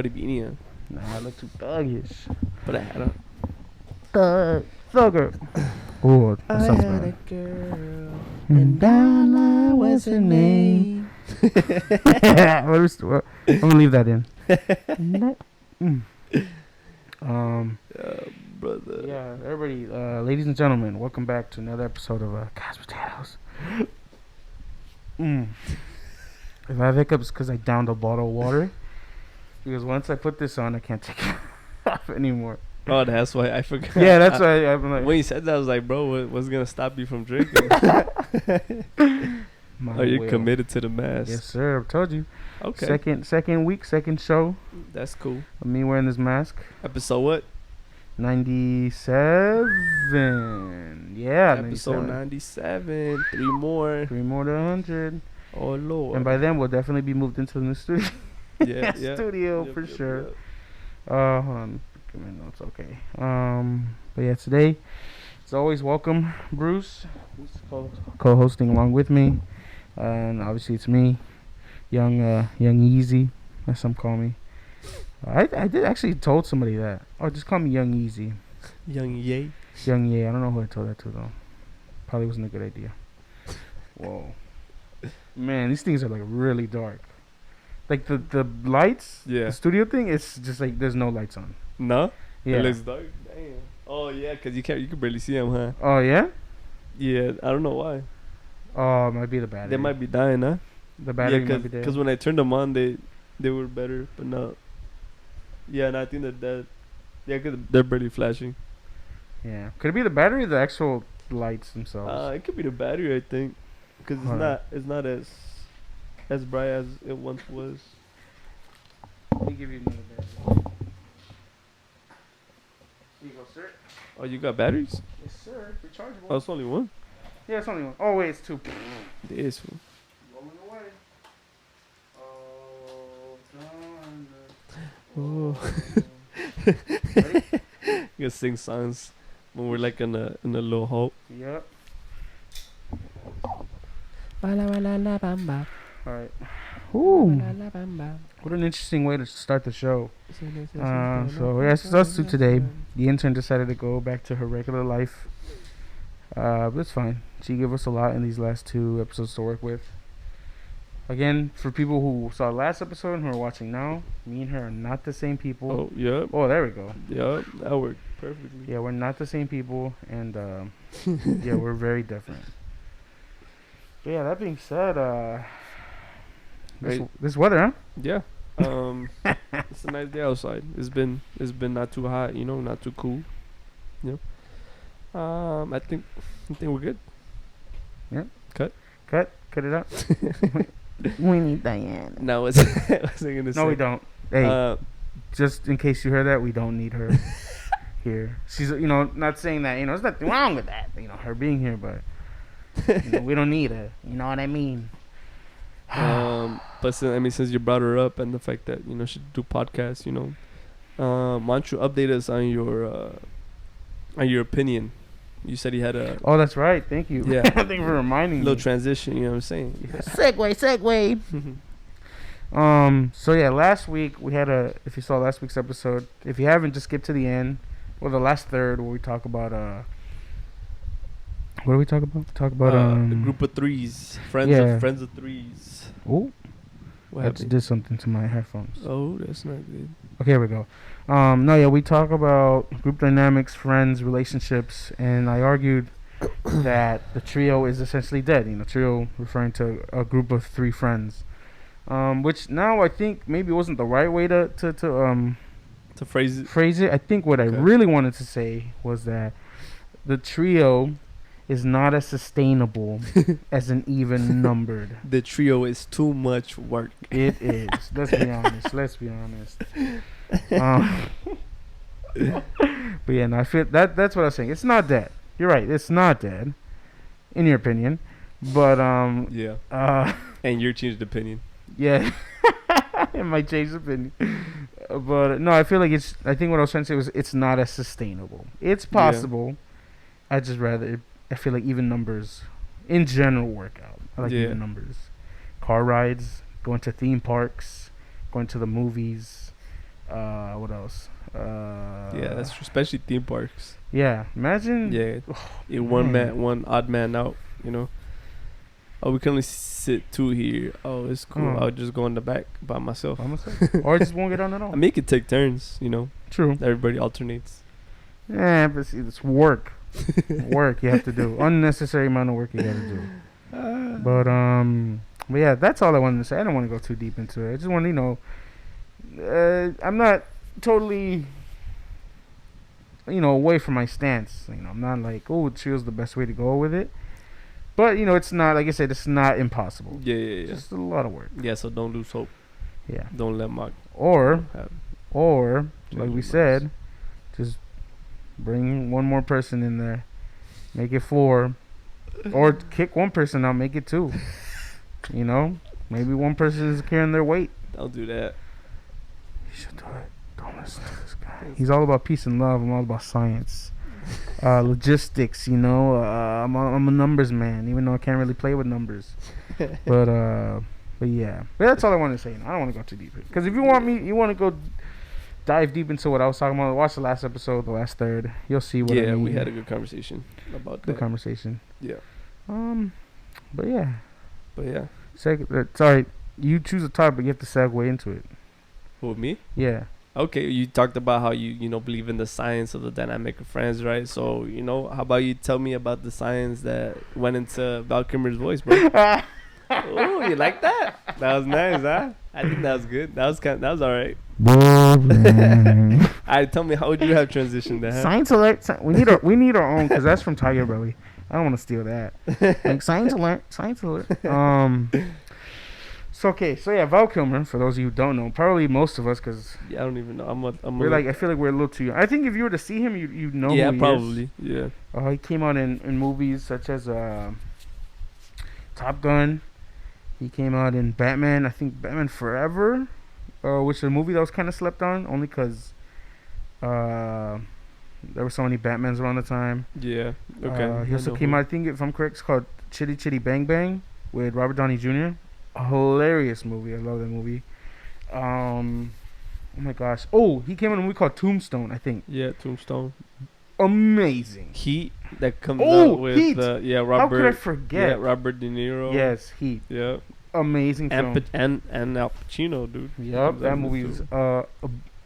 Caribbean. Nah, I look too thuggish. But I had a, Thugger. Oh, that I sounds had a bad. girl, And Donna was her name. I'm gonna leave that in. Mm. Brother. Yeah, everybody, ladies and gentlemen, welcome back to another episode of Cos Potatoes. If I have hiccups, because I downed a bottle of water. Because once I put this on, I can't take it off anymore. Oh, that's why I forgot. Yeah, that's why I'm like. When you said that, I was like, bro, what's gonna stop you from drinking? My Are you will. committed to the mask? Yes, sir. I told you. Okay. Second week, second show That's cool. of me wearing this mask. Episode what? 97. Yeah, Episode 97. 3 more. 3 more to 100. Oh, Lord. And by then, we'll definitely be moved into the new studio. yeah. Studio Yep, for yep, sure. yep. Hold on. Give me notes. Okay. But yeah, today, as always, welcome, Bruce, who's co-hosting along with me. And obviously, it's me, Young Yeezy, as some call me. I did actually told somebody that. Oh, just call me Young Yeezy. Young Ye. Young Ye. I don't know who I told that to though. Probably wasn't a good idea. Whoa. Man, these things are like really dark. Like the lights, Yeah. the studio thing, it's just like there's no lights on. No? Yeah. It looks dark. Damn. Oh, yeah, because you can barely see them, huh? Oh yeah. Yeah, I don't know why. Oh, it might be the battery. They might be dying, huh? The battery might be Because dead. when I turned them on, they were better, but no. Yeah, and I think that yeah, because they're barely flashing. Yeah. Could it be the battery or the actual lights themselves? It could be the battery, I think, because Alright. it's not as bright as it once was. Let me give you another battery. Here you go, sir. Oh, you got batteries? Yes, sir. Rechargeable. Oh, it's only one. Yeah, it's only one. Oh wait, it's two. This Rolling away. Oh. Ready? You can sing songs when we're like in a low hope. Yep. Bam. Alright. Ooh. What an interesting way to start the show. So yeah, it's us two today. The intern decided to go back to her regular life. But it's fine. She gave us a lot in these last two episodes to work with. Again, for people who saw last episode and who are watching now, me and her are not the same people. Oh, yep. Oh, there we go. Yep, that worked perfectly. Yeah, we're not the same people, and yeah, we're very different. But yeah, that being said, Right. this weather, huh? Yeah. It's a nice day outside. It's been not too hot, not too cool. I think we're good. Cut it out. We need Diane. No, what's I gonna say? No, we don't. Hey, Uh, just in case you heard that, we don't need her here. She's, not saying that, there's nothing wrong with that, her being here, but we don't need her. You know what I mean? but since you brought her up and the fact that she do podcasts, why don't you update us on your opinion? You said he had a Oh, that's right. Thank you. Yeah. Thank you for reminding little me. transition. You know what I'm saying? Segue. So yeah, last week we had if you saw last week's episode, if you haven't, just skip to the end or the last third where we talk about what do we talk about? Talk about the group of threes, friends of threes. Oh, What I just happened? did something to my headphones. Oh, that's not good. Okay, here we go. No, yeah, we talk about group dynamics, friends, relationships, and I argued that the trio is essentially dead. Trio referring to a group of three friends, which now I think maybe wasn't the right way to To phrase it. phrase it. I think what I Okay. really wanted to say was that the trio is not as sustainable as an even numbered. The trio is too much work. It is. Let's be honest. But yeah, no, I feel that's what I was saying. It's not dead. You're right. It's not dead, in your opinion. But Yeah. uh, And your changed opinion. yeah, it might change the opinion. But no, I feel like it's. I think what I was trying to say was it's not as sustainable. It's possible. I just rather. I feel like even numbers, in general, work out. I like Yeah. even numbers. Car rides, going to theme parks, going to the movies, What else? Yeah, that's true, especially theme parks. Yeah, imagine. Yeah, man. one odd man out. You know. Oh, we can only sit two here. Oh, it's cool. I'll just go in the back by myself. Or I just won't get on at all. I mean, you could take turns. You know. True. Everybody alternates. Yeah, but see, it's work. Work you have to do. Unnecessary amount of work you got to do. But yeah, that's all I wanted to say. I don't want to go too deep into it. I just want to, I'm not totally, away from my stance. I'm not like, oh, Chill's the best way to go with it. But, it's not, like I said, it's not impossible. Yeah. It's just a lot of work. Yeah, so don't lose hope. Yeah. Don't let Mark. Or, like we said, just bring one more person in there. Make it 4. Or kick one person out, make it 2. Maybe one person is carrying their weight. Don't do that. You should do it. Don't listen to this guy. He's all about peace and love. I'm all about science. Logistics, I'm a numbers man, even though I can't really play with numbers. But yeah. But that's all I want to say. I don't want to go too deep. Because if you want to go dive deep into what I was talking about, watch the last episode, the last third. You'll see what I mean. Yeah, we had a good conversation about that. Good conversation. Yeah. But yeah. Sorry, you choose a topic, you have to segue into it. Who, me? Yeah. Okay, you talked about how you believe in the science of the dynamic of friends, right? So, how about you tell me about the science that went into Val Kilmer's voice, bro? Oh, you like that? That was nice, huh? I think that was good. That was all right. Alright, tell me, how would you have transitioned that? Huh? Science alert. We need our own, because that's from Tiger Belly. I don't want to steal that. Like, science alert. So yeah, Val Kilmer, for those of you who don't know, probably most of us, because I don't even know. I feel like we're a little too young. I think if you were to see him, you know who he probably is. Yeah. He came out in movies such as Top Gun. He came out in Batman, I think Batman Forever, which is a movie that was kind of slept on, only because there were so many Batmans around the time. Yeah. Okay. He also came out, I think if I'm correct, it's called Chitty Chitty Bang Bang with Robert Downey Jr. A hilarious movie. I love that movie. Oh my gosh. Oh, he came in a movie called Tombstone, I think. Yeah, Tombstone. Amazing. Heat that comes out with Heat. Robert. How could I forget? Yeah, Robert De Niro. Yes, Heat. Yeah. Amazing film. And Al Pacino, dude. Yep, that movie is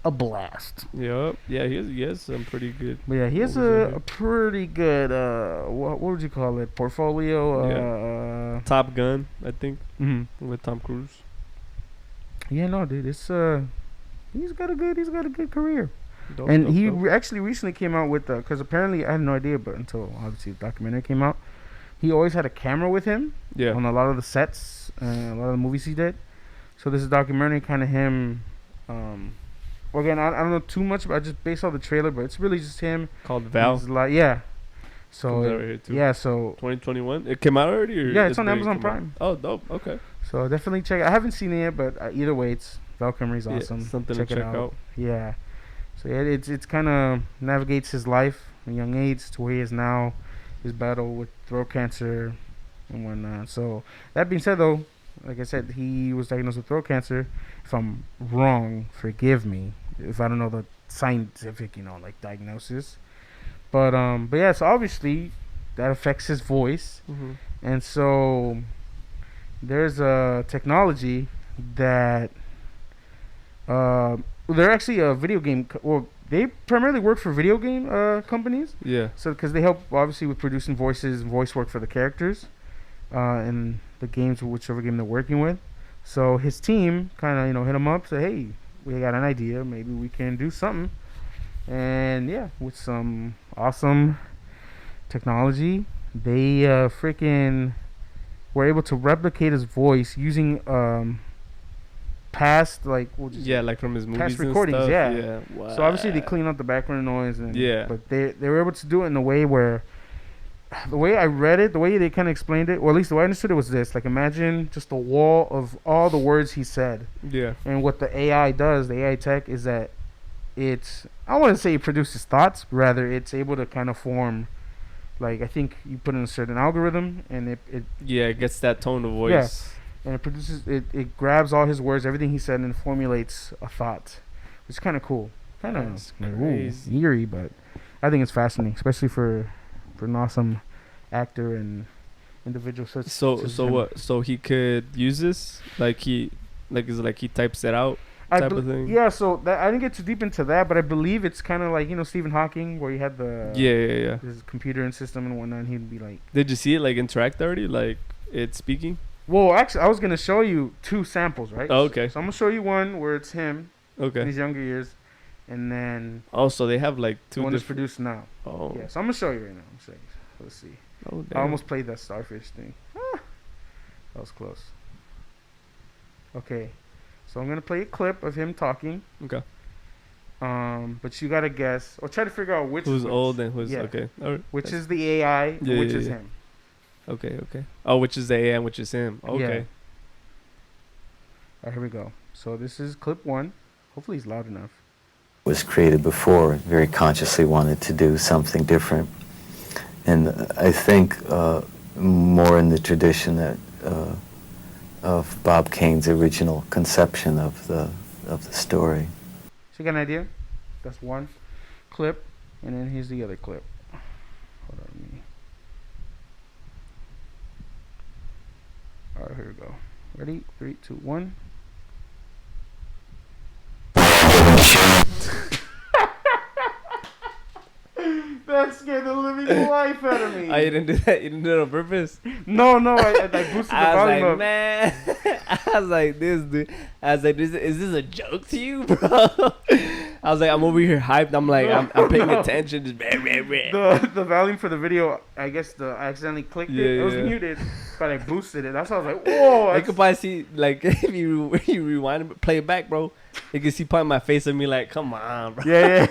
a blast. Yep. Yeah, he has some pretty good. But yeah, he has a pretty good what would you call it? Portfolio. Top Gun, I think. Mm-hmm. With Tom Cruise. Yeah, no, dude, it's he's got a good career. Dope, Actually recently came out with because apparently I had no idea, but until obviously the documentary came out, he always had a camera with him. Yeah. On a lot of the sets, a lot of the movies he did. So this is a documentary, kind of him. Well, again, I don't know too much, but I just based off the trailer, but it's really just him. Called Val. Yeah. So right yeah, so 2021. It came out already. Yeah, it's on Amazon Prime. Oh, dope. Okay. So definitely check it. I haven't seen it yet, but either way, Val Kilmer's awesome. Something check to check out. Yeah. So yeah, it's kind of navigates his life from a young age to where he is now, his battle with throat cancer and whatnot. So that being said, though, like I said, he was diagnosed with throat cancer. If I'm wrong, forgive me if I don't know the scientific, diagnosis. But yeah, so obviously that affects his voice, and so there's a technology that they're actually a video game. They primarily work for video game companies. Yeah. So because they help obviously with producing voices and voice work for the characters, in the games, whichever game they're working with. So his team kind of hit him up, say, hey, we got an idea, maybe we can do something. And yeah, with some awesome technology, they freaking were able to replicate his voice using past like from his movies, past recordings. And stuff. Yeah. Wow. So obviously they clean up the background noise and but they were able to do it in a way where the way I read it, the way they kind of explained it, or at least the way I understood it was this: like, imagine just a wall of all the words he said. Yeah. And what the AI does, the AI tech, is that I wouldn't say it produces thoughts, rather it's able to kind of form, like, I think you put in a certain algorithm and it gets that tone of voice. Yeah. And it produces, it grabs all his words, everything he said, and formulates a thought, It's kind of cool. Kind That's of crazy. eerie, but I think it's fascinating, especially for an awesome actor and individual. Such So such so him. what? So he could use this? Is it like he types it out type of thing? Yeah, so that I didn't get too deep into that, but I believe it's kind of like Stephen Hawking, where he had Yeah. his computer and system and whatnot. And he'd be like, Did you see it like interact already? Like it's speaking? well, actually, I was gonna show you 2 samples, right? Oh, okay. So I'm gonna show you one where it's him in Okay. his younger years, and then Oh, so they have like the two one that's different. produced now. Oh. Yeah, so I'm gonna show you right now. I'm saying, let's see. Oh, I damn. almost played that starfish thing. That was close. Okay, so I'm gonna play a clip of him talking. Okay. But you gotta guess or try to figure out which Who's is which. old and who's Yeah. okay? All right. Which is the AI and Yeah, which yeah, is yeah. him. Okay. Oh, which is the AI and which is him? Okay. Alright, here we go. So this is clip 1. Hopefully he's loud enough. Was created before, very consciously wanted to do something different. And I think more in the tradition that of Bob Kane's original conception of the story. So you got an idea? That's one clip, and then here's the other clip. Hold on, me. Alright, here we go. Ready? 3, 2, 1. That scared the living life out of me. Oh, you didn't do that? You didn't do it on purpose? No, I boosted the I was volume like, up. man. I was like, this dude. I was like, is this a joke to you, bro? I was like, I'm over here hyped. I'm like, I'm paying attention. Just The volume for the video, I guess I accidentally clicked it. It was muted, but I boosted it. That's why I was like, whoa. I could probably see, like, if you rewind it, play it back, bro, you can see part of my face of me like, come on, bro. Yeah.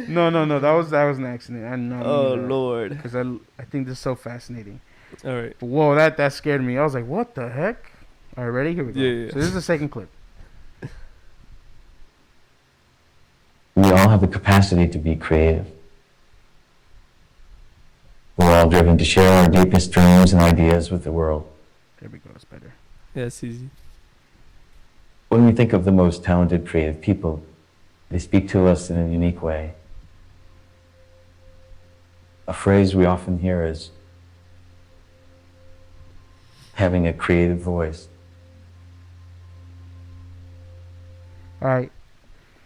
No. That was an accident. I know. Oh, Lord. Because I think this is so fascinating. All right. But whoa, that scared me. I was like, what the heck? All right, ready? Here we go. Yeah. So this is the second clip. We all have the capacity to be creative. We're all driven to share our deepest dreams and ideas with the world. There we go. It's better. Yeah, it's easy. When we think of the most talented creative people, they speak to us in a unique way. A phrase we often hear is having a creative voice. All right.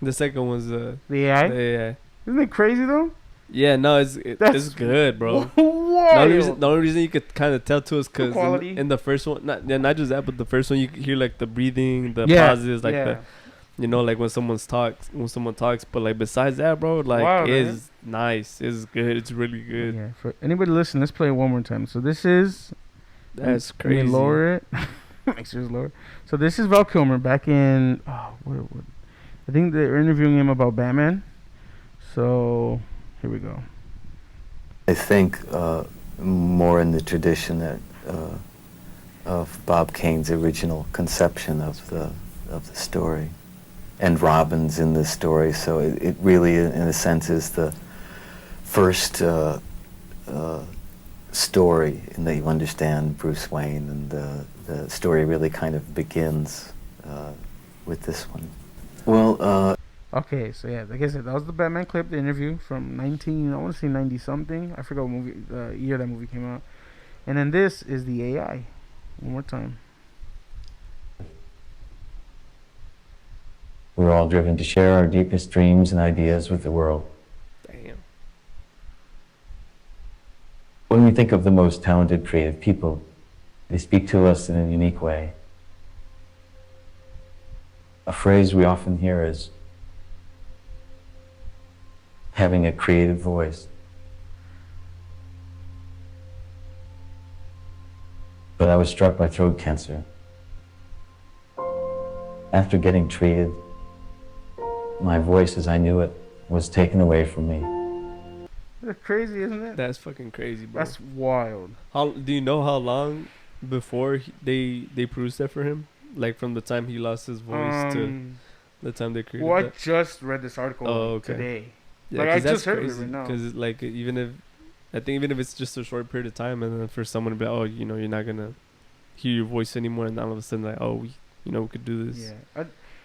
The second one's The AI? the AI. Isn't it crazy, though? Yeah, no, it's That's good, bro. Wild. The only reason you could kind of tell to us because quality. in the first one, not just that, but the first one you could hear like the breathing, the Yeah, pauses, like yeah. like when someone talks. But like besides that, bro, like Wow, it's nice, it's good, it's really good. Yeah. For anybody listening, let's play it one more time. So this is. That's Let me crazy. lower it. Make sure it's lower. So this is Val Kilmer back in. Oh, what? I think they're interviewing him about Batman. So here we go. I think more in the tradition that of Bob Kane's original conception of the story, and Robin's in this story. So it really, in a sense, is the first story in that you understand Bruce Wayne, and the story really kind of begins with this one. Well. Okay, so yeah, like I said, that was the Batman clip, the interview from I want to say 90 something. I forgot what movie, year that movie came out. And then this is the AI. One more time. We're all driven to share our deepest dreams and ideas with the world. Damn. When we think of the most talented creative people, they speak to us in a unique way. A phrase we often hear is having a creative voice. But I was struck by throat cancer. After getting treated, my voice as I knew it was taken away from me. That's crazy, isn't it? That's fucking crazy, bro. That's wild. How do you know how long before they produced that for him? Like from the time he lost his voice to the time they created Well, I that? just read this article okay. today. Yeah, Like, I 'cause that's just heard of it crazy. right now. Because like even if it's just a short period of time, and then for someone to be like, oh, you're not gonna hear your voice anymore, and then all of a sudden like, oh, we could do this, Yeah.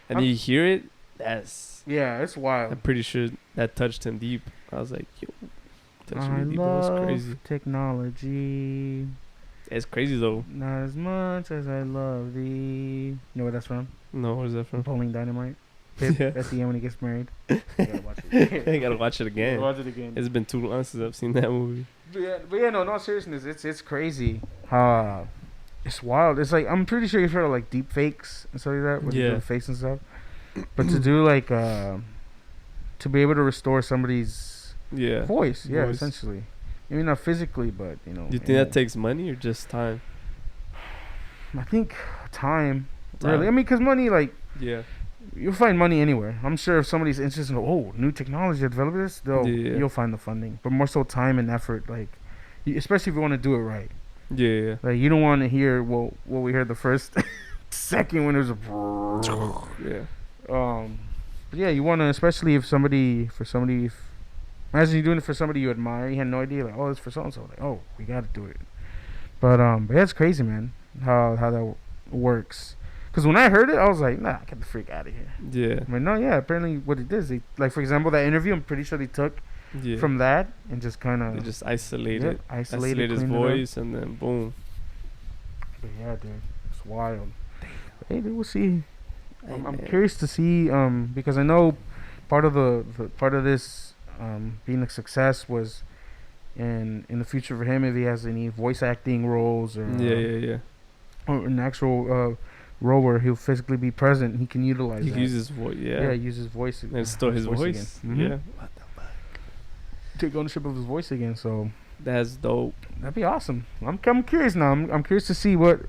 and you hear it, it's wild. I'm pretty sure that touched him deep. I was like, yo, touched I me deep. It was love crazy. technology. It's crazy though. Not as much as I love thee. You know where that's from? No, where's that from? Napoleon Dynamite. Pip, Yeah. at the end when he gets married. You gotta watch it. I gotta watch it again. Watch it again. It's been too long since I've seen that movie. But yeah, no seriousness, it's crazy. It's wild. It's like I'm pretty sure you've heard of like deep fakes and stuff like that, with the face and stuff. But to do like to be able to restore somebody's voice, essentially. Maybe not physically, but you know. Do you think that takes money or just time? I think time. Really, I mean, because money, like, you'll find money anywhere. I'm sure if somebody's interested in new technology to develop this, you'll find the funding. But more so time and effort, like, especially if you want to do it right. Yeah. Like, you don't want to hear what we heard the first second when it was a. But yeah, you want to, especially if imagine you're doing it for somebody you admire. You had no idea, like, oh, it's for so and so. Like, oh, we got to do it. But yeah, it's crazy, man. How that works. Because when I heard it, I was like, nah, get the freak out of here. Yeah. I mean, no, yeah, apparently what it is, like, for example, that interview, I'm pretty sure they took from that and just kind of... They just isolated his cleaned voice, and then boom. But yeah, dude, it's wild. Hey, dude, we'll see. I'm curious to see, because I know part of this being a success was in the future for him, if he has any voice acting roles or or an actual role where he'll physically be present, he can utilize that. He uses voice, use his voice. And it's still his voice. Mm-hmm. Yeah. What the fuck? Take ownership of his voice again, so that's dope. That'd be awesome. I'm curious now. I'm curious to see what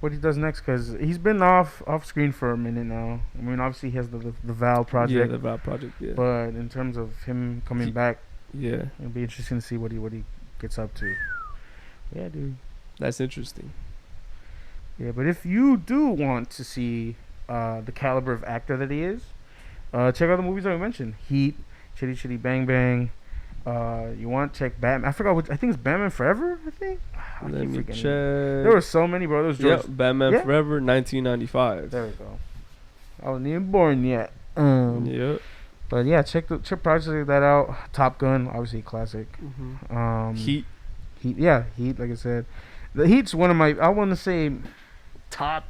he does next, because he's been off screen for a minute now. I mean, obviously he has the Val project. Yeah, the Val project. Yeah. But in terms of him coming back, it'll be interesting to see what he gets up to. Yeah, dude. That's interesting. Yeah, but if you do want to see the caliber of actor that he is, check out the movies that we mentioned: Heat, Chitty Chitty Bang Bang. You want to check Batman? I forgot which. I think it's Batman Forever. I think. Let me check. There were so many, bro. Batman Forever, 1995. There we go. I wasn't even born yet. But yeah, check projects like that out. Top Gun, obviously a classic. Mm-hmm. Heat. Yeah, Heat. Like I said, the Heat's one of my. I want to say top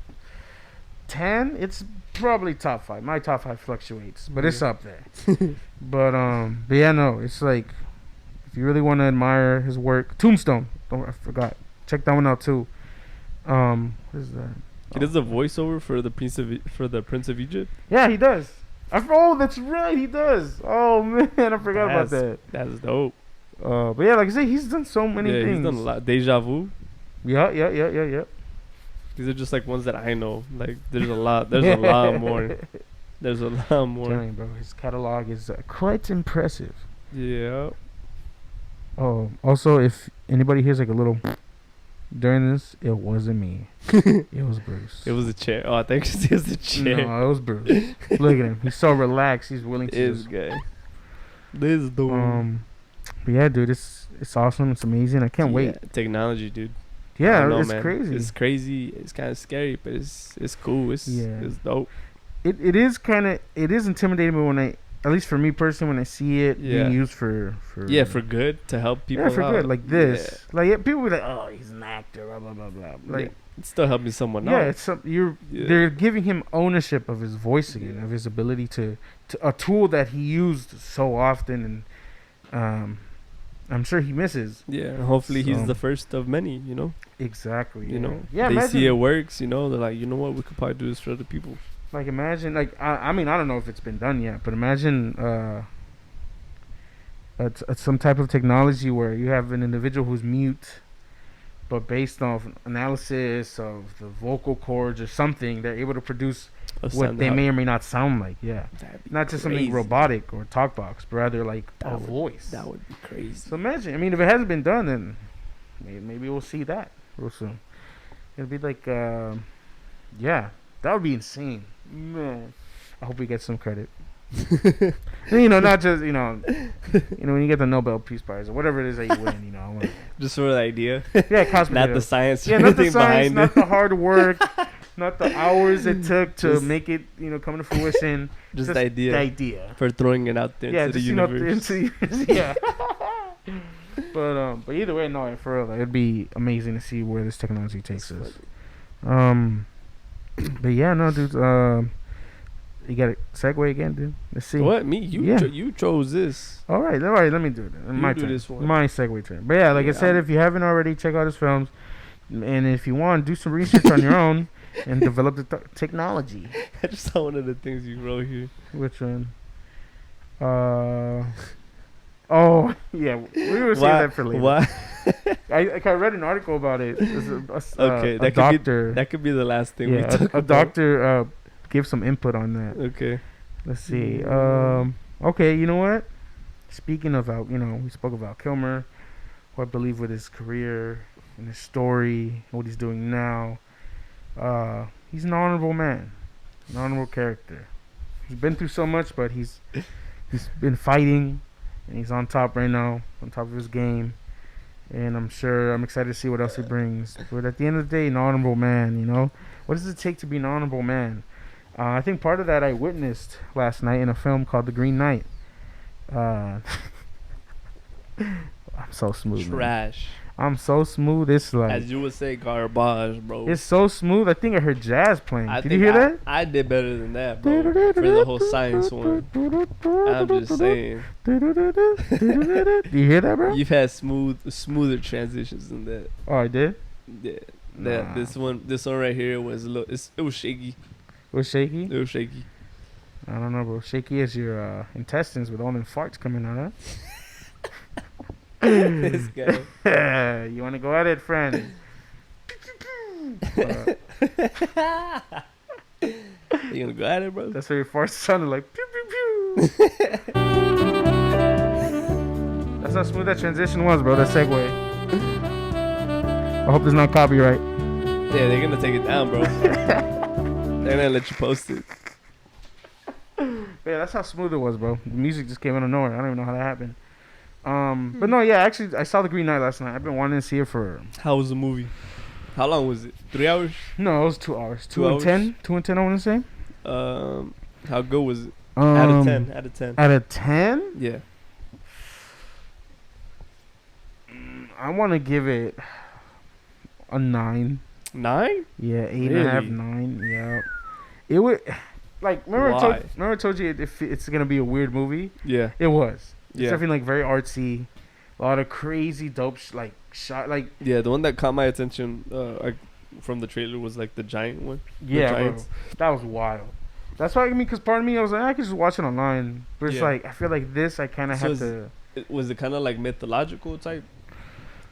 10. It's probably top 5. My top 5 fluctuates, but it's up there. But yeah, no, it's like, if you really want to admire his work, Tombstone. I forgot. Check that one out too. What is that? He does the voiceover for the Prince of Egypt. Yeah, he does. That's right, he does. Oh man, I forgot about that. That's dope. But yeah, like I say, he's done so many things. He's done a lot. Deja Vu. Yeah. These are just like ones that I know. Like there's a lot. There's a lot more. There's a lot more. I'm telling you, bro, his catalog is quite impressive. Yeah. Oh, also, if anybody hears like a little during this, it wasn't me. It was Bruce. It was a chair. Oh, I think it was the chair. No, it was Bruce. Look at him. He's so relaxed. He's willing to. This guy. This dude. But yeah, dude, it's awesome. It's amazing. I can't wait. Technology, dude. Yeah, know, it's man. crazy. It's crazy. It's kind of scary, but it's cool. It's dope. It is intimidating, but when at least for me personally, when I see it being used for good, to help people for out. good, like this. Like people be like, oh, he's an actor, blah blah blah blah. Like it's still helping someone out. Yeah, it's they're giving him ownership of his voice again, of his ability to a tool that he used so often, and I'm sure he misses. Yeah, and hopefully he's the first of many, you know. Exactly. You know. Yeah, they see it works, you know, they're like, you know what, we could probably do this for other people. Like imagine, like I mean, I don't know if it's been done yet, but imagine some type of technology where you have an individual who's mute, but based off analysis of the vocal cords or something, they're able to produce what they may or may not sound like. Yeah, not just something robotic or talk box, but rather like a voice. That would be crazy. So imagine, I mean, if it hasn't been done, then maybe we'll see that real soon. It'll be like, yeah, that would be insane. Man, I hope we get some credit. You know, not just you know when you get the Nobel Peace Prize or whatever it is that you win. You know, just for the idea. Yeah, cosmic. Not the science. Yeah, not the science, not the hard work. not the hours it took to Just- make it, come to fruition. Just the idea. The idea. For throwing it out there Yeah, into the just universe. yeah. But either way, no, for real, like, it'd be amazing to see where this technology takes That's us. But yeah, no, dude. You got a segue again, dude. Let's see. What? Me? You Yeah. you chose this. All right. Let me do it. You My do turn. this one. My segue turn. But yeah, like I Yeah, said, if you haven't already, check out his films, and if you want, do some research on your own and develop the technology. I just saw one of the things you wrote here. Which one? Oh yeah, we were saying that for later. Why? I read an article about it. Okay, a that could doctor. That could be the last thing we Yeah, talk a about. doctor give some input on that. Okay. Let's see. Okay, you know what? Speaking of we spoke of Val Kilmer, who I believe with his career and his story, what he's doing now. He's an honorable man, an honorable character. He's been through so much, but he's been fighting, and he's on top right now, on top of his game. And I'm excited to see what else he brings. But at the end of the day, an honorable man, what does it take to be an honorable man? I think part of that I witnessed last night in a film called The Green Knight. I'm so smooth. Man. Trash. I'm so smooth. It's like As you would say, garbage, bro. it's so smooth. I think I heard jazz playing. I Did think you hear that? I did better than that, bro. For the whole science one. I'm just saying. Do you hear that, bro? You've had smoother transitions than that. Oh, I did. Yeah. Nah. This one right here was it was shaky. It was shaky. It was shaky. I don't know, bro. Shaky as your intestines with all them farts coming out, huh? This guy. You want to go at it, friend? You gonna go at it, bro? That's what your farts sounded like. Pew, pew, pew. That's how smooth that transition was, bro. That segue. I hope there's not copyright. Yeah, they're gonna take it down, bro. They're gonna let you post it. Yeah, that's how smooth it was, bro. The music just came out of nowhere. I don't even know how that happened. But no, yeah, actually, I saw The Green Knight last night. I've been wanting to see it for. How was the movie? How long was it? 3 hours? No, it was 2 hours. 2 2 and hours? 10. 2 and 10. I want to say. How good was it? Out of 10. Out of 10. Out of 10, Yeah. I want to give it a 9. 9? Yeah, 8.5, Really? 9. Yeah, it would. Like, remember I told you if it's gonna be a weird movie. Yeah. It was. It's Yeah. definitely like very artsy, a lot of crazy dope shot. Like, Yeah, the one that caught my attention from the trailer was like the giant one. yeah, bro, Giants. that was wild. That's why because part of me I was like I could just watch it online, but it's Yeah. like I feel like this I kind of So have is- to Was it kind of like mythological type?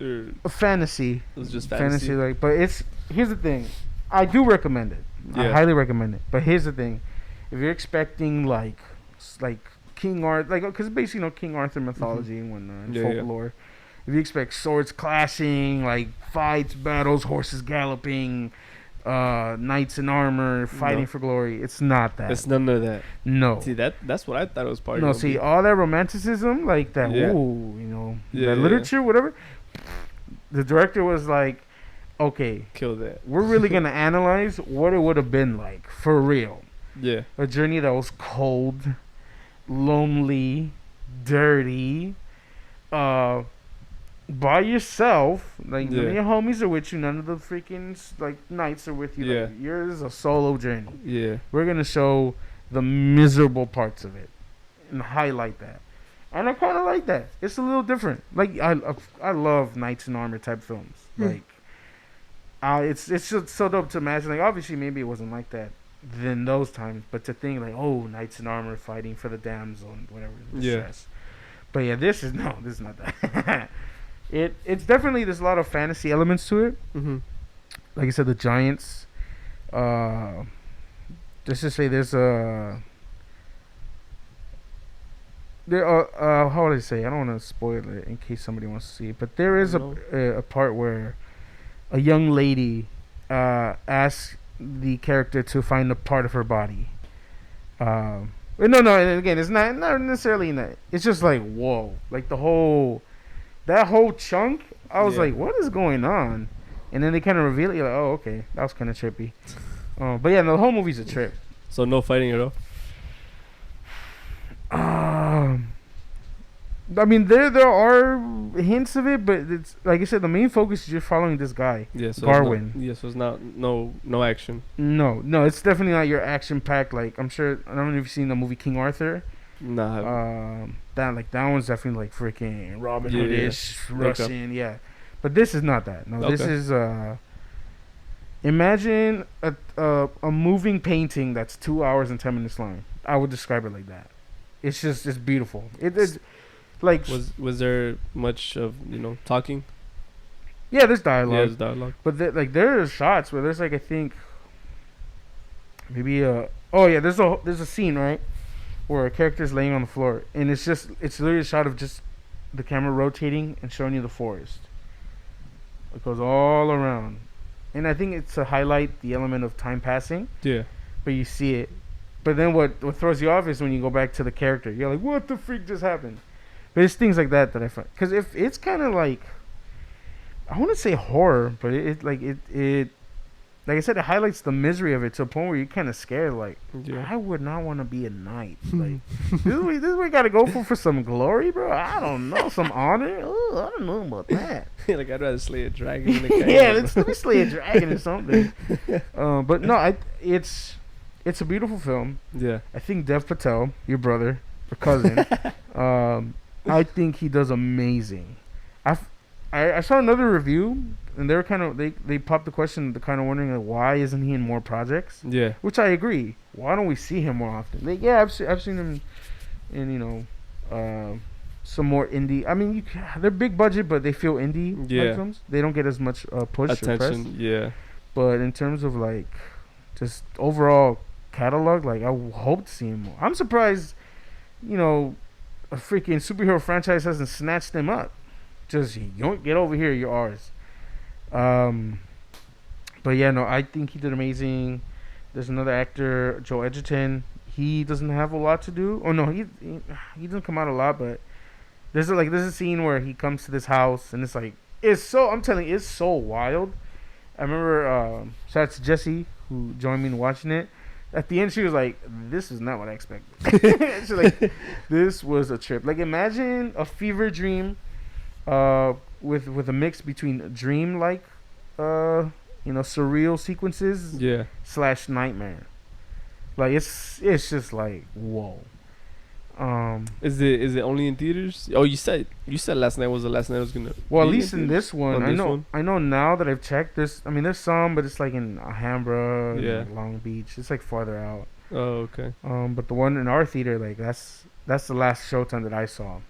Or a fantasy. it was just fantasy? Like, but here's the thing, I do recommend it. I Yeah. highly recommend it. But here's the thing, if you're expecting like King Arthur, like because it's basically King Arthur mythology and whatnot, and Yeah, yeah. folklore. If you expect swords clashing, like fights, battles, horses galloping, knights in armor fighting No. for glory, it's not that. It's none of that. No. See, that's what I thought it was part No, of. see, all that romanticism, like that, Yeah. ooh, Yeah, that yeah. literature, whatever. The director was like, okay, Kill that. we're really going to analyze what it would have been like, for real. Yeah. A journey that was cold, lonely, dirty, by yourself. Like, none of Yeah. your homies are with you. None of the freaking, knights are with you. Yeah. Like, yours is a solo journey. Yeah. We're going to show the miserable parts of it and highlight that. And I kind of like that. It's a little different. Like, I love knights in armor type films. Like, it's just so dope to imagine. Like, obviously, maybe it wasn't like that then those times, but to think like, oh, knights in armor fighting for the damsel and whatever. Yeah. Stress. But yeah, this is not that. It's definitely, there's a lot of fantasy elements to it. Mm-hmm. Like I said, the giants. Let's just say there's a. How would I say? I don't want to spoil it in case somebody wants to see it, but there is a part where a young lady asks the character to find a part of her body. No, and again, it's not necessarily in that. It's just like, whoa, like that whole chunk. I was Yeah. like, what is going on? And then they kind of reveal it. You're like, oh, okay, that was kind of trippy. But yeah, no, the whole movie's a trip. So no fighting at all. I mean, there are hints of it, but it's like I said, the main focus is just following this guy, Yeah, so Garwin. So it's not no action. No, it's definitely not your action packed. Like I'm sure, I don't know if you've seen the movie King Arthur. Nah. That one's definitely like freaking Robin Yeah, Hood-ish, yeah. Russian, yeah. But this is not that. No, this Okay. is imagine a moving painting that's 2 hours and 10 minutes long. I would describe it like that. It's beautiful. It's like Was there much of talking? yeah, there's dialogue. Yeah, there's dialogue. But there are shots where there's like I think maybe there's a scene right where a character's laying on the floor and it's literally a shot of just the camera rotating and showing you the forest. It goes all around, and I think it's to highlight the element of time passing. Yeah. But you see it. But then what throws you off is when you go back to the character. You're like, what the freak just happened? But it's things like that I find, because if it's kind of like, I want to say horror, but it like I said, it highlights the misery of it to a point where you're kind of scared. Like, Yeah. I would not want to be a knight. Like, this is what we got to go for some glory, bro. I don't know, some honor. Oh, I don't know about that. Like I'd rather slay a dragon than a cat. Yeah, let me slay a dragon or something. But no, it's a beautiful film. Yeah. I think Dev Patel, your brother or cousin, I think he does amazing. I saw another review, and they were they popped the question, they're kind of wondering like, why isn't he in more projects? Yeah. Which I agree. Why don't we see him more often? I've seen him in some more indie. I mean, they're big budget, but they feel indie like films. They don't get as much push or press. Attention. Yeah. But in terms of like just overall catalog, like I hope to see him more. I'm surprised, a freaking superhero franchise hasn't snatched him up. Just you don't get over here, you're ours. But yeah, no, I think he did amazing. There's another actor, Joe Edgerton. He doesn't have a lot to do. Oh no, he doesn't come out a lot, but there's a scene where he comes to this house and I'm telling you, it's so wild. I remember shout out to Jessie who joined me in watching it. At the end, she was like, "This is not what I expected." She's like, "This was a trip." Like, imagine a fever dream, with a mix between dream-like, surreal sequences, Yeah. / nightmare. Like it's just like whoa. Is it only in theaters? Oh, you said last night was the last night I was gonna. Well, at be least in theaters? this one, On I know now that I've checked. There's some, but it's like in Alhambra, and Yeah. Long Beach. It's like farther out. Oh, okay. But the one in our theater, like that's the last showtime that I saw.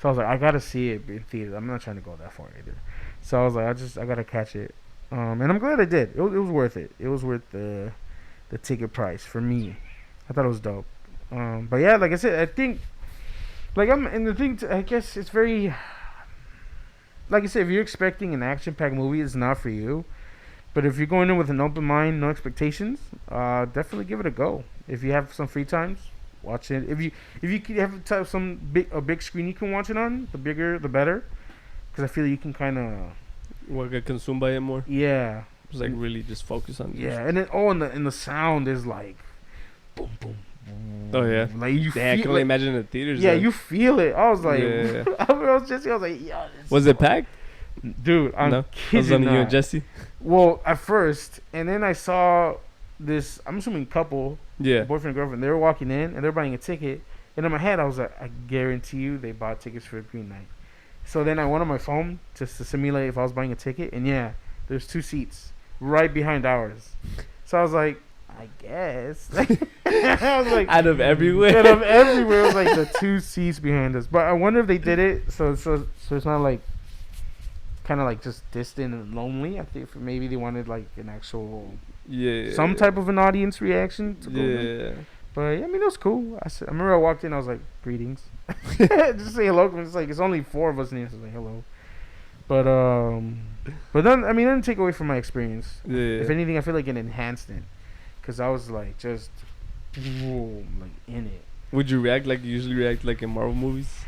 So I was like, I gotta see it in theater. I'm not trying to go that far either. So I was like, I gotta catch it. And I'm glad I did. It was worth it. It was worth the ticket price for me. I thought it was dope. But yeah, like I said, I think, like I guess it's very, like I said, if you're expecting an action-packed movie, it's not for you. But if you're going in with an open mind, no expectations, definitely give it a go. If you have some free times, watch it. If you could have a big screen you can watch it on, the bigger the better, because I feel you can kind of Get consumed by it more. Yeah. Just like really just focus on. Yeah, and then and the sound is like, boom boom. Oh yeah. Like you Yeah, I feel can only like, imagine the theaters. yeah, then. you feel it. I was like, Yeah. I was like, yeah. Was it packed? Dude, I'm No. Was kidding it only you not. and Jesse? Well, at first, and then I saw this. I'm assuming couple, Yeah. boyfriend and girlfriend. They were walking in and they're buying a ticket. And in my head, I was like, I guarantee you, they bought tickets for Green Night. So then I went on my phone just to simulate if I was buying a ticket, and yeah, there's 2 seats right behind ours. So I was like, I guess. I was like, Out of everywhere. out of everywhere, it was like the 2 seats behind us. But I wonder if they did it so it's not like kind of like just distant and lonely. I think maybe they wanted like an actual some type of an audience reaction to go in. Yeah. But yeah, I mean, it was cool. I remember I walked in, I was like, greetings. Just say hello. It's like, it's only 4 of us in here, so I was like, hello. But then, I mean, it didn't take away from my experience. Yeah. If anything, I feel like it enhanced it. Because I was like, just, boom, like, in it. Would you react like you usually react like in Marvel movies?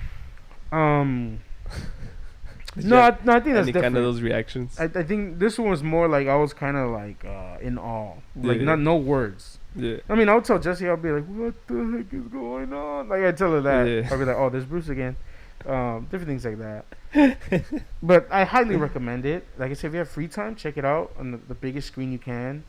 No, I think that's any different. kind of those reactions? I think this one was more like I was kind of like in awe, like no words. Yeah. I mean, I would tell Jessie, I'll be like, "What the heck is going on?" Like I tell her that. Yeah. I'll be like, "Oh, there's Bruce again." Different things like that. But I highly recommend it. Like I said, if you have free time, check it out on the biggest screen you can,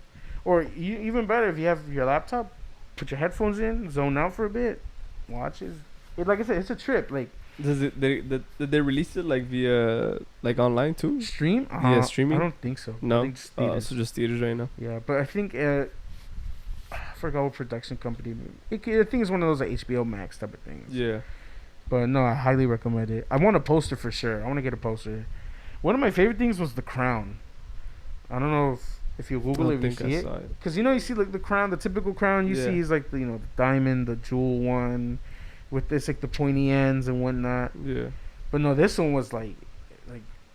or even better if you have your laptop, put your headphones in, zone out for a bit, watch it. Like I said, it's a trip. Like. Did they release it like via like online too? Stream? Yeah, streaming. I don't think so. No, I think just theaters. so just theaters right now. Yeah, but I think I forgot what production company. I think it's one of those like HBO Max type of things. Yeah. But no, I highly recommend it. I want a poster for sure. I want to get a poster. One of my favorite things was The Crown. I don't know if you Google it, you see it. Because you see like the crown, the typical crown you see is like the diamond, the jewel one. With this like the pointy ends and whatnot. Yeah. But no, this one was like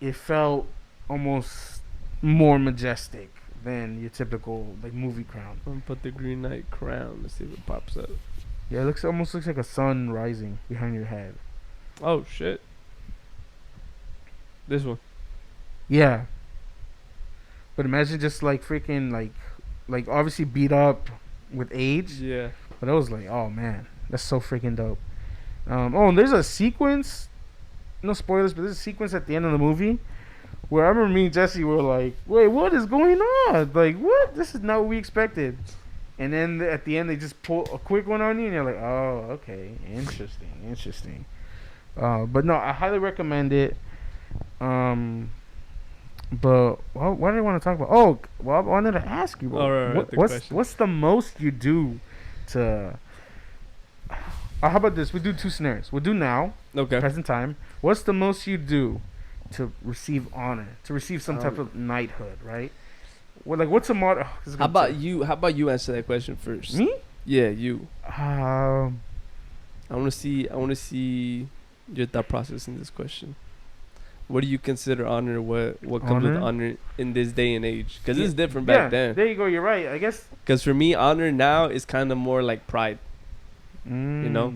it felt almost more majestic than your typical like movie crown. I'm gonna put the Green Knight crown. Let's see if it pops up. Yeah, it almost looks like a sun rising behind your head. Oh shit. This one. Yeah. But imagine just like freaking like obviously beat up with age. Yeah. But I was like, oh man. That's so freaking dope. And there's a sequence. No spoilers, but there's a sequence at the end of the movie where I remember me and Jessie were like, "Wait, what is going on? Like, what? This is not what we expected." And then at the end, they just pull a quick one on you, and you're like, "Oh, okay, interesting." But no, I highly recommend it. But what did I want to talk about? Oh, well, I wanted to ask you, bro. What's the most you do to? How about this? We do two scenarios. We'll do now. Okay. Present time. What's the most you do to receive honor, to receive some type of knighthood, right? Well, like, what's a model? How about you answer that question first? Me? Yeah, you. I want to see your thought process in this question. What do you consider honor? What comes with honor in this day and age? Because it's different back then. There you go. You're right. I guess. Because for me, honor now is kind of more like pride. You know,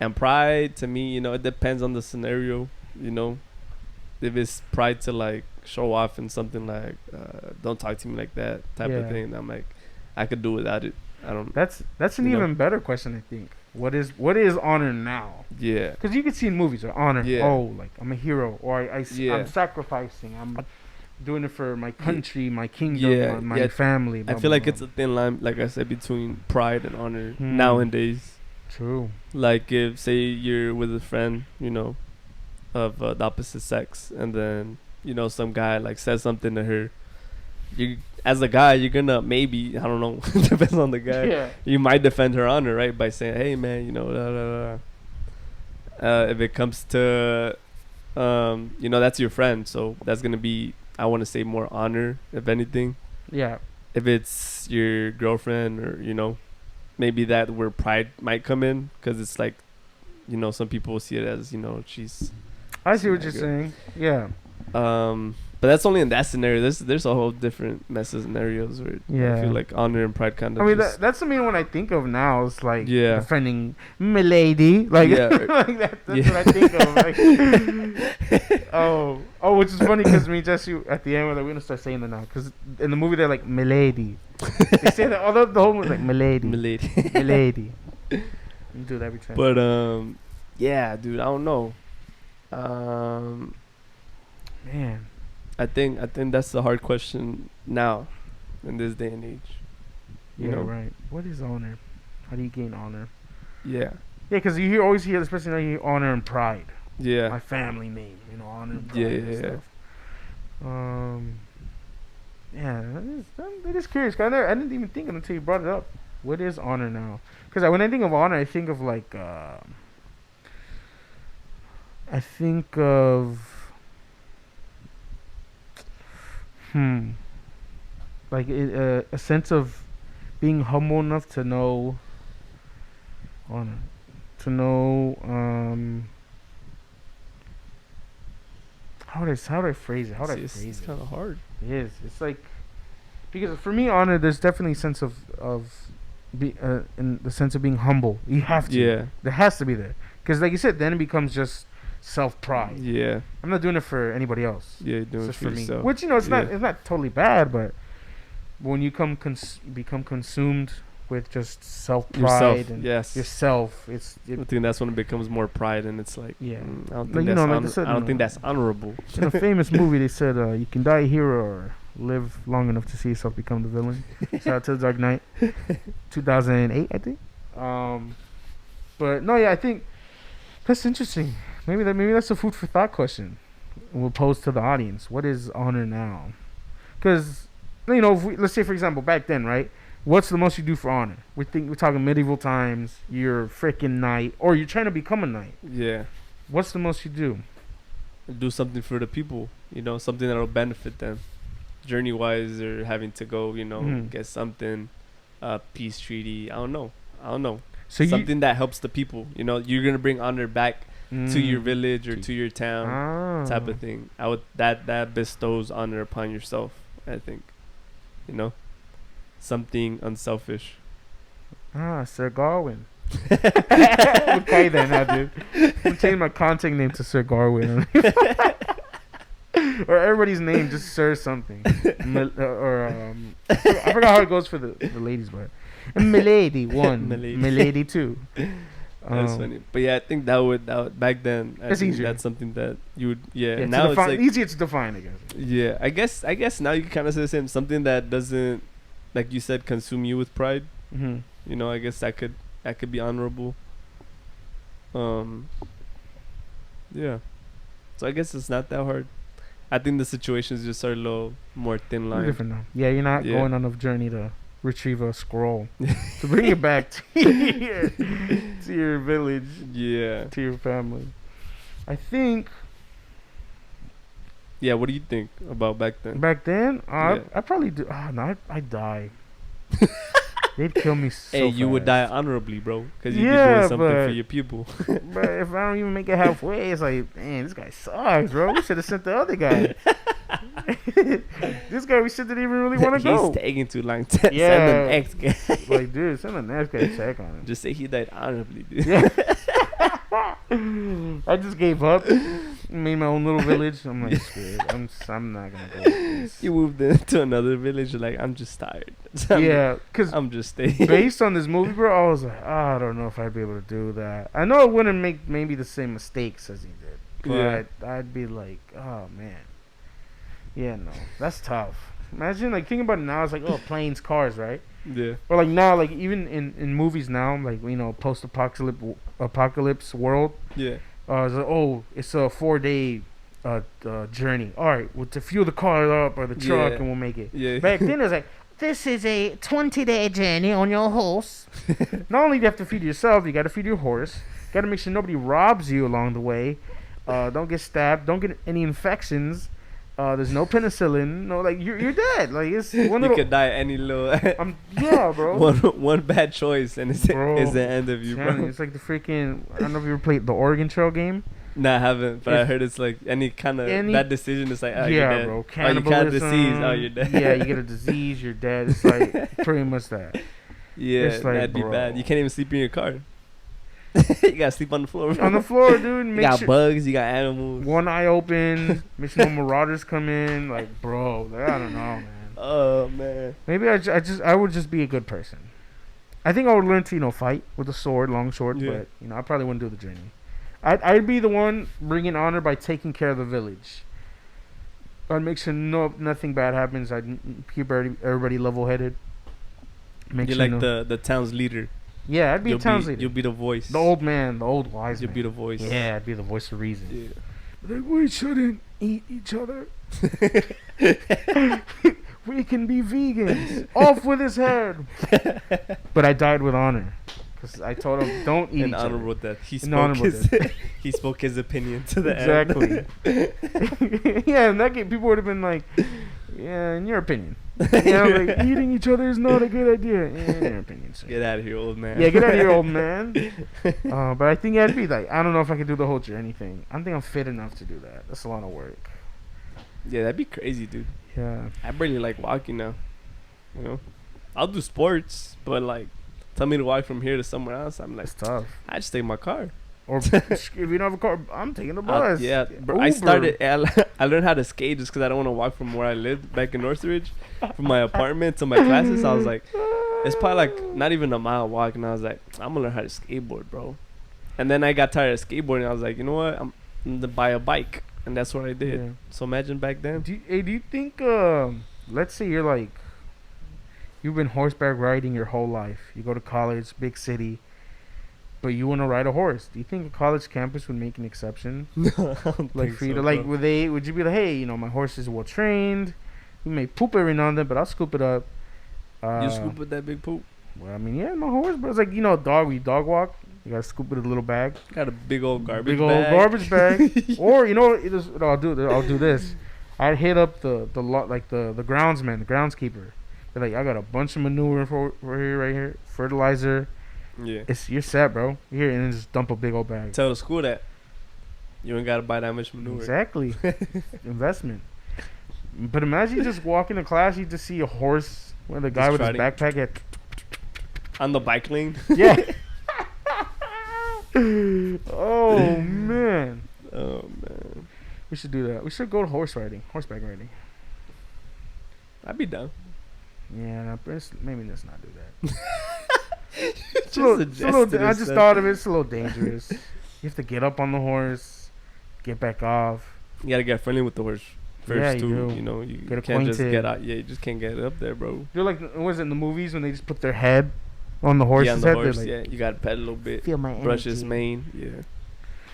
and pride to me, it depends on the scenario. If it's pride to like show off and something like don't talk to me like that type of thing, I'm like, I could do without it. I don't. That's an even better question, I think. What is honor now? Yeah, because you can see in movies, right? Honor. Yeah. Oh, like I'm a hero, or I'm sacrificing. I'm doing it for my country, my kingdom, my family. I feel like it's a thin line, like I said, between pride and honor nowadays. True. Like if, say, you're with a friend, of the opposite sex, and then some guy like says something to her. You, as a guy, you're gonna maybe, I don't know, depends on the guy. Yeah. You might defend her honor, right, by saying, "Hey, man, if it comes to, that's your friend, so that's gonna be, I want to say, more honor, if anything. Yeah. If it's your girlfriend, or maybe that where pride might come in, because it's like, some people see it as, she's. I see what you're saying. Yeah. But that's only in that scenario. There's a whole different mess of scenarios where I feel like honor and pride kind of. I mean, that's the main one I think of now. It's like defending milady, like, like that's what I think of. Like, which is funny because me and Jesse at the end we're gonna start saying that now because in the movie they're like milady. They say that although the whole movie's like milady. You do it every time. But yeah, dude, I don't know. Man. I think that's the hard question now, in this day and age. You know? Right. What is honor? How do you gain honor? Yeah. Yeah, because you always hear, especially now, you hear honor and pride. Yeah. My family name, honor and pride. And stuff. I'm just curious. Cause I didn't even think of it until you brought it up. What is honor now? Because when I think of honor, I think of like, like a sense of being humble enough to know honor, to know how do I phrase it? It's kind of hard. It is. It's like, because for me, honor, there's definitely a sense of in the sense of being humble. You have to. Yeah. There has to be there. Because like you said, then it becomes just self pride. Yeah. I'm not doing it for anybody else. Yeah, you're doing It's it just for for me. yourself. Which it's not totally bad, but when you become consumed with just self pride Yourself. and Yes. yourself, I think that's when it becomes more pride, and it's like, Yeah. I don't Like, think you that's know, like they said I don't in think the- that's honorable. in a famous movie they said you can die a hero or live long enough to see yourself become the villain. Shout out to The Dark Knight, 2008, I think. But no, yeah, I think that's interesting. Maybe that's a food for thought question. We'll pose to the audience. What is honor now? Because let's say for example back then, right? What's the most you do for honor? We're talking medieval times. You're a freaking knight, or you're trying to become a knight. Yeah. What's the most you do? Do something for the people, something that'll benefit them, journey wise, or having to go, Mhm. get something, peace treaty. I don't know. So Something that helps the people. You're gonna bring honor back to your village or to your town, type of thing. That bestows honor upon yourself. I think, something unselfish. Sir Garwin. Okay then, dude. I'm changing my contact name to Sir Garwin. Or everybody's name just Sir something. I forgot how it goes for the ladies, but Milady 1, Milady 2. That's funny, but yeah, I think that would back then. It's easier. That's something that you would. Yeah, Yeah, now it's like easier to define, I guess. Yeah, I guess now you can kind of say the same. Something that doesn't, like you said, consume you with pride. Mm-hmm. I guess that could be honorable. Yeah. So I guess it's not that hard. I think the situations just are a little more thin line. Different now. Yeah, you're not Yeah. going on a journey to retrieve a scroll to bring it back to your village, Yeah. to your family. I think Yeah. What do you think about back then? back then, Yeah. I probably do. No, I'd die. They'd kill me so Hey, you would die fast. honorably, bro, because you'd be Yeah, doing something for but- your people. But if I don't even make it halfway, it's like, man, this guy sucks, bro. We should have sent the other guy. This guy we should didn't even really want to go. He's taking too long. Send Yeah. the next guy. Like, dude, send the next guy to check on him. Just say he died honorably, dude. Yeah. I just gave up. Made my own little village. I'm like, screw it. I'm not gonna go. with this. You moved into another village. You're like, I'm just tired. Yeah, because I'm just staying. based on this movie, bro, I was like, I don't know if I'd be able to do that. I know I wouldn't make maybe the same mistakes as he did, but Yeah. I'd be like, oh man, yeah, no, that's tough. Imagine like thinking about it now, it's like, oh, planes, cars, right? Yeah. Or like now, like even in movies now, like post-apocalypse world. Yeah. It's like, oh, it's a 4-day journey. All right, well, to fuel the car up or the truck, Yeah. and we'll make it. Yeah. Back then, it was like, this is a 20-day journey on your horse. Not only do you have to feed yourself, you got to feed your horse. Got to make sure nobody robs you along the way. Don't get stabbed. Don't get any infections. There's no penicillin. No, like you're dead. Like it's one You little. could die any little. Yeah, bro. one bad choice and it's Bro, the end of you, Telling you, bro. it's like the freaking. I don't know if you ever played the Oregon Trail game. Nah, I haven't, but I If- heard it's like any kind of any- bad decision. It's like, oh, you're Yeah, dead. bro. Oh, you Cannibalism. got a disease. Oh, you're dead. Yeah, you get a disease. You're dead. It's like pretty much that. Yeah, It's like, that'd be bro. bad. You can't even sleep in your car. You gotta sleep on the floor. Bro. On the floor, dude. You Make got sure bugs. You got animals. one eye open. Make sure no marauders come in. Like, bro, like, I don't know, man. Oh man. Maybe I would just be a good person. I think I would learn to fight with a sword, long sword, Yeah. but I probably wouldn't do the journey. I'd be the one bringing honor by taking care of the village. I'd make sure nothing bad happens. I'd keep everybody level headed. You're like the town's leader. Yeah, I'd be a town's leader. You'll be the voice. The old man, the old wise You'll man. be the voice. Yeah, I'd be the voice of reason. Yeah. Like, we shouldn't eat each other. We can be vegans. Off with his head. But I died with honor. Because I told him, don't eat An each other. honorable death. He An spoke honorable his death. he spoke his opinion to the end. Exactly. Yeah, in that case, people would have been like, yeah, in your opinion. Like, eating each other is not a good idea. Yeah, in your opinion, sir. Get out of here, old man. Yeah, get out of here, old man. But I think I'd be like, I don't know if I could do the whole journey thing. I don't think I'm fit enough to do that. That's a lot of work. Yeah, that'd be crazy, dude. Yeah. I barely like walking now. I'll do sports, but like, tell me to walk from here to somewhere else. I'm like, It's tough. I just take my car. Or if you don't have a car, I'm taking the bus. Yeah, bro, I learned how to skate just because I don't want to walk from where I lived back in Northridge, from my apartment to my classes. I was like, it's probably like not even a mile walk, and I was like, I'm gonna learn how to skateboard, bro. And then I got tired of skateboarding. I was like, you know what? I'm gonna buy a bike, and that's what I did. Yeah. So imagine back then. Do you think, let's say you're like, you've been horseback riding your whole life. You go to college, big city, but you want to ride a horse. Do you think a college campus would make an exception? No, I don't Like think for you so, to like, bro. would you be like, hey, my horse is well trained. He may poop every now and then, but I'll scoop it up. You scoop with that big poop. Well, I mean, yeah, my horse, but it's like dog. We dog walk. You gotta scoop it in a little bag. Got a big old garbage Big old bag. garbage bag. Or I'll do this. I'd hit up the groundsman, the groundskeeper. They're like, I got a bunch of manure for here, right here, fertilizer. Yeah. You're set, bro. Here, and then just dump a big old bag. Tell the school that you ain't gotta buy that much manure. Exactly. Investment. But imagine you just walk into class, you just see a horse with a guy Just with his trotting. backpack at On the bike lane. yeah. Oh man. Oh man, We should do that. We should go to horseback riding. I'd be down. Yeah, maybe let's not do that. Just I just thought of it. It's a little dangerous. You have to get up on the horse, get back off. You gotta get friendly with the horse first Yeah, you too. do. You know, you Get can't just acquainted. get out. Yeah, you just can't get up there, bro. They're like, was it in the movies when they just put their head on the horse's Yeah, on the head? horse. They're like, Yeah, you gotta pet a little bit. feel my Brush his energy. mane. Yeah,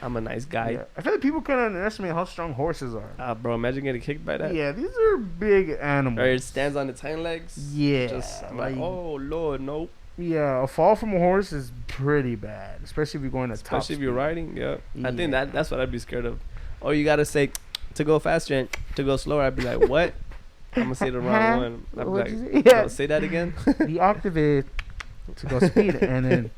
I'm a nice guy. Yeah. I feel like people kind of underestimate how strong horses are. Bro, imagine getting kicked by that. Yeah, these are big animals. Or it stands on its hind legs. Yeah, Just I'm like, like- oh lord, no. Yeah, a fall from a horse is pretty bad, especially if you're going at top Especially if you're speed. riding. Yeah. I think Yeah. that's what I'd be scared of. Or you gotta say to go faster and to go slower. I'd be like, what? I'm gonna say the wrong one. I'd be What'd like, you say? Yeah. "No, say that again. The octave is to go speed and then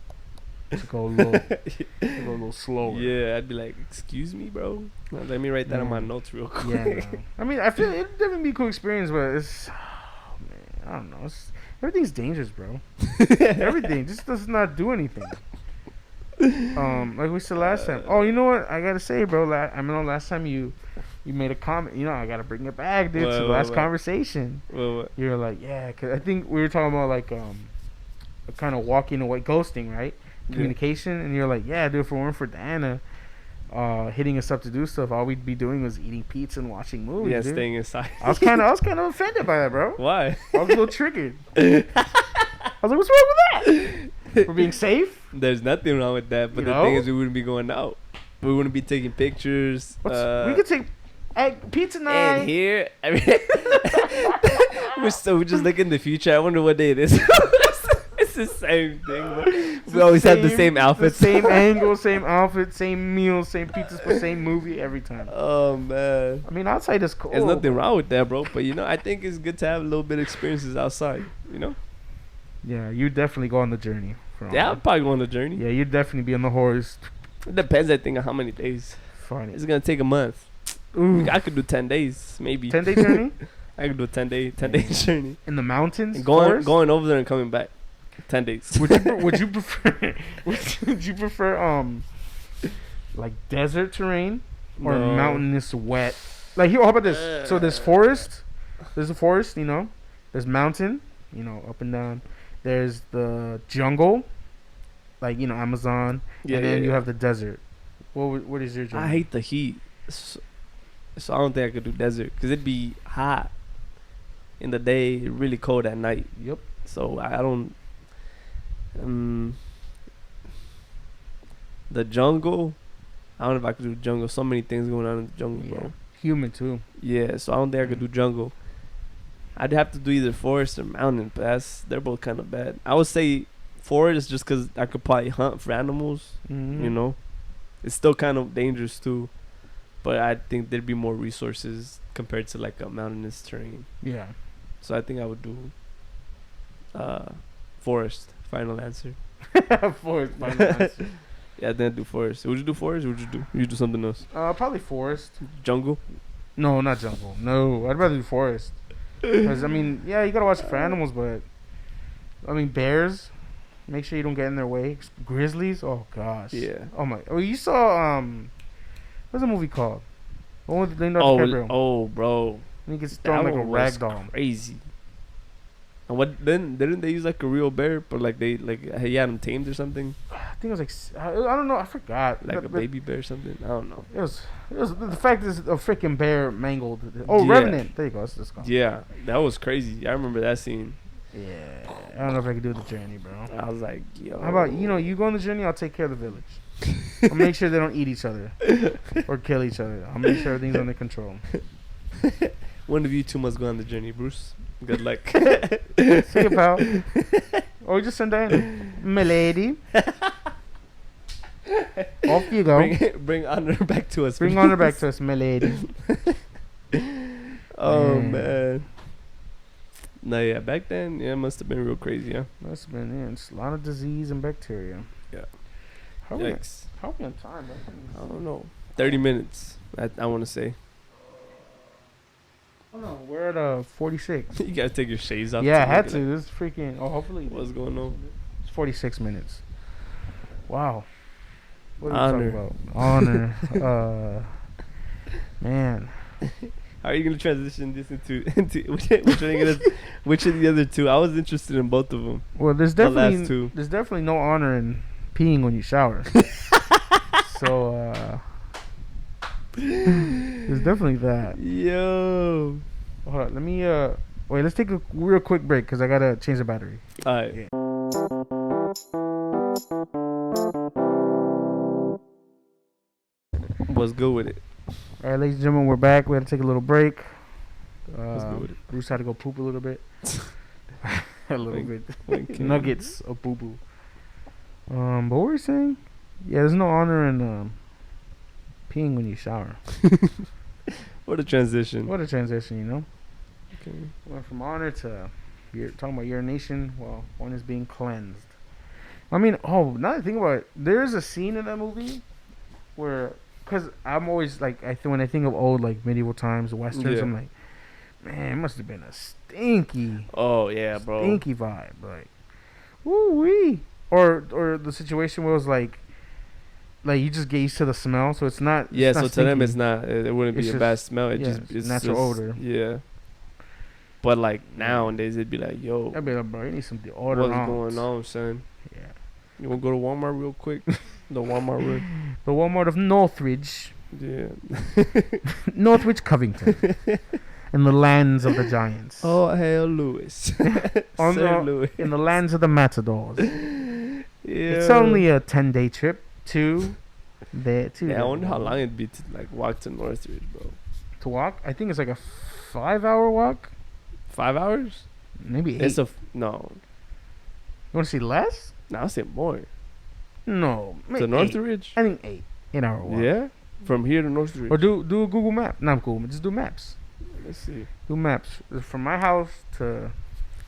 to go a little slower. Yeah, I'd be like, excuse me, bro. Let me write that on my Yeah. notes real Yeah, quick. no. I mean, I feel it'd definitely be a cool experience, but it's, man, I don't know. Everything's dangerous, bro. Everything just does not do anything. Like we said last time. Oh, you know what? I gotta say, bro. I remember last time you made a comment. I gotta bring it back, dude. To the last conversation. Well, You were like, yeah, 'cause I think we were talking about like kind of walking away, ghosting, right? Communication, and you're like, yeah, dude. If it weren't for Diana hitting us up to do stuff, all we'd be doing was eating pizza and watching movies. yeah, dude. staying inside. I was kind of offended by that, bro. Why? I was a little triggered. I was like, what's wrong with that? We're being safe. There's nothing wrong with that, but You the thing know? is, we wouldn't be going out. We wouldn't be taking pictures. We could take pizza night. And here, I mean, we just look in the future. I wonder what day it is. It's the same thing, bro. We always have the same outfits. The same angle, same outfit, same meal, same pizza, same movie every time. Oh man. I mean, outside is cool. There's nothing wrong with that, bro. But I think it's good to have a little bit of experiences outside. Yeah, you definitely go on the journey. Yeah, I'll probably go on the journey. Yeah, you'd definitely be on the horse. It depends, I think, on how many days. Funny. It's gonna take a month. Ooh. I could do 10 days, maybe. 10-day journey I could do a 10-day journey. in the mountains. And forest? going over there and coming back. 10 days. Would you prefer? Would you prefer like desert terrain or No. mountainous wet? Like here, how about this? So there's forest. There's a forest. There's mountain. Up and down. There's the jungle, like Amazon, Yeah, and then yeah, you yeah. have the desert. What is your journey? I hate the heat. So I don't think I could do desert because it'd be hot in the day, really cold at night. Yep. So I don't. The jungle. I don't know if I could do jungle. So many things going on in the jungle, Yeah. bro. Human too. Yeah, so I don't think I could do jungle. I'd have to do either forest or mountain, but they're both kind of bad. I would say forest just because I could probably hunt for animals. Mm-hmm. It's still kind of dangerous too, but I think there'd be more resources compared to like a mountainous terrain. Yeah. So I think I would do forest. Final answer. Forest. Final answer. Yeah, then I'd do forest. Would you do forest? Or would you do something else? Probably forest. Jungle. No, not jungle. No, I'd rather do forest. Because I mean, yeah, you gotta watch for animals, but I mean bears. Make sure you don't get in their way. Grizzlies. Oh gosh. Yeah. Oh my. Oh, you saw what's the movie called? The one with Leonardo DiCaprio. Oh, bro. And he gets thrown like a rag doll. Crazy. And what then? Didn't they use like a real bear, but like they he had him tamed or something? I think it was like I don't know. I forgot. Like a baby bear or something. I don't know. It was the fact is a freaking bear mangled. Oh, Yeah. Revenant. There you go. It's this guy. Yeah, that was crazy. I remember that scene. Yeah. I don't know if I can do the journey, bro. I was like, yo. How about you go on the journey? I'll take care of the village. I'll make sure they don't eat each other or kill each other. I'll make sure everything's under control. One of you two must go on the journey, Bruce. Good luck. See you, pal. Or just send Diana. Milady. Off you go. Bring honor back to us. Bring honor back to us, milady. Oh, Man. man. No, yeah, back then, yeah, it must have been real crazy, yeah. Must have been, yeah. It's a lot of disease and bacteria. Yeah. How we Yikes. on time, bro? I don't know. 30 minutes, I want to say. Oh, no. We're at 46. You gotta take your shades off. Yeah, I had make to. it This is freaking. Oh, hopefully. What's going on? It's 46 minutes. Wow. What Honor. we talking about? Honor. Man. How are you gonna transition this into which of the other two? I was interested in both of them. Well, there's The last definitely two. there's definitely no honor in peeing when you shower. So there's definitely that. Yo. Hold on, let me wait. Let's take a real quick break because I gotta change the battery. All right. Yeah. What's good with it? All right, ladies and gentlemen, we're back. We had to take a little break. What's good with it? Bruce had to go poop a little bit. A little Like, bit. Nuggets of boo boo. But what were we saying? Yeah, there's no honor in peeing when you shower. What a transition. What a transition, you know? Okay. Went from honor to you're talking about urination while one is being cleansed. I mean, now that I think about it, there's a scene in that movie where, because I'm always like, when I think of old like medieval times, westerns, Yeah. I'm like, man, it must have been a stinky, Oh yeah, bro. stinky vibe, like, woo wee. Or the situation where it was like you just get used to the smell, so it's not. Yeah, it's so not to them stinky. it's not. It wouldn't It's be a just- bad smell. It yeah, just it's it's natural just, odor. Yeah. But like nowadays it'd be like, yo, I'd be like, bro, you need some deodorant. what's going on, son? Yeah. You wanna go to Walmart real quick? The Walmart room. The Walmart of Northridge. Yeah. Northridge, Covington, in the lands of the Giants, Oh hell, Lewis. On Sir the- Lewis. in the lands of the Matadors. Yeah. It's only a 10-day trip to there. Yeah, I wonder how long it'd be to like walk to Northridge, bro. to walk. I think it's like a 5-hour walk, 5 hours? maybe 8. It's no. You want to see less? No, I'll say more. No, To maybe 8. Northridge? I think 8-hour walk. Yeah. From here to Northridge. Or do a Google map. Not Google, just do maps. Let's see. Do maps from my house to.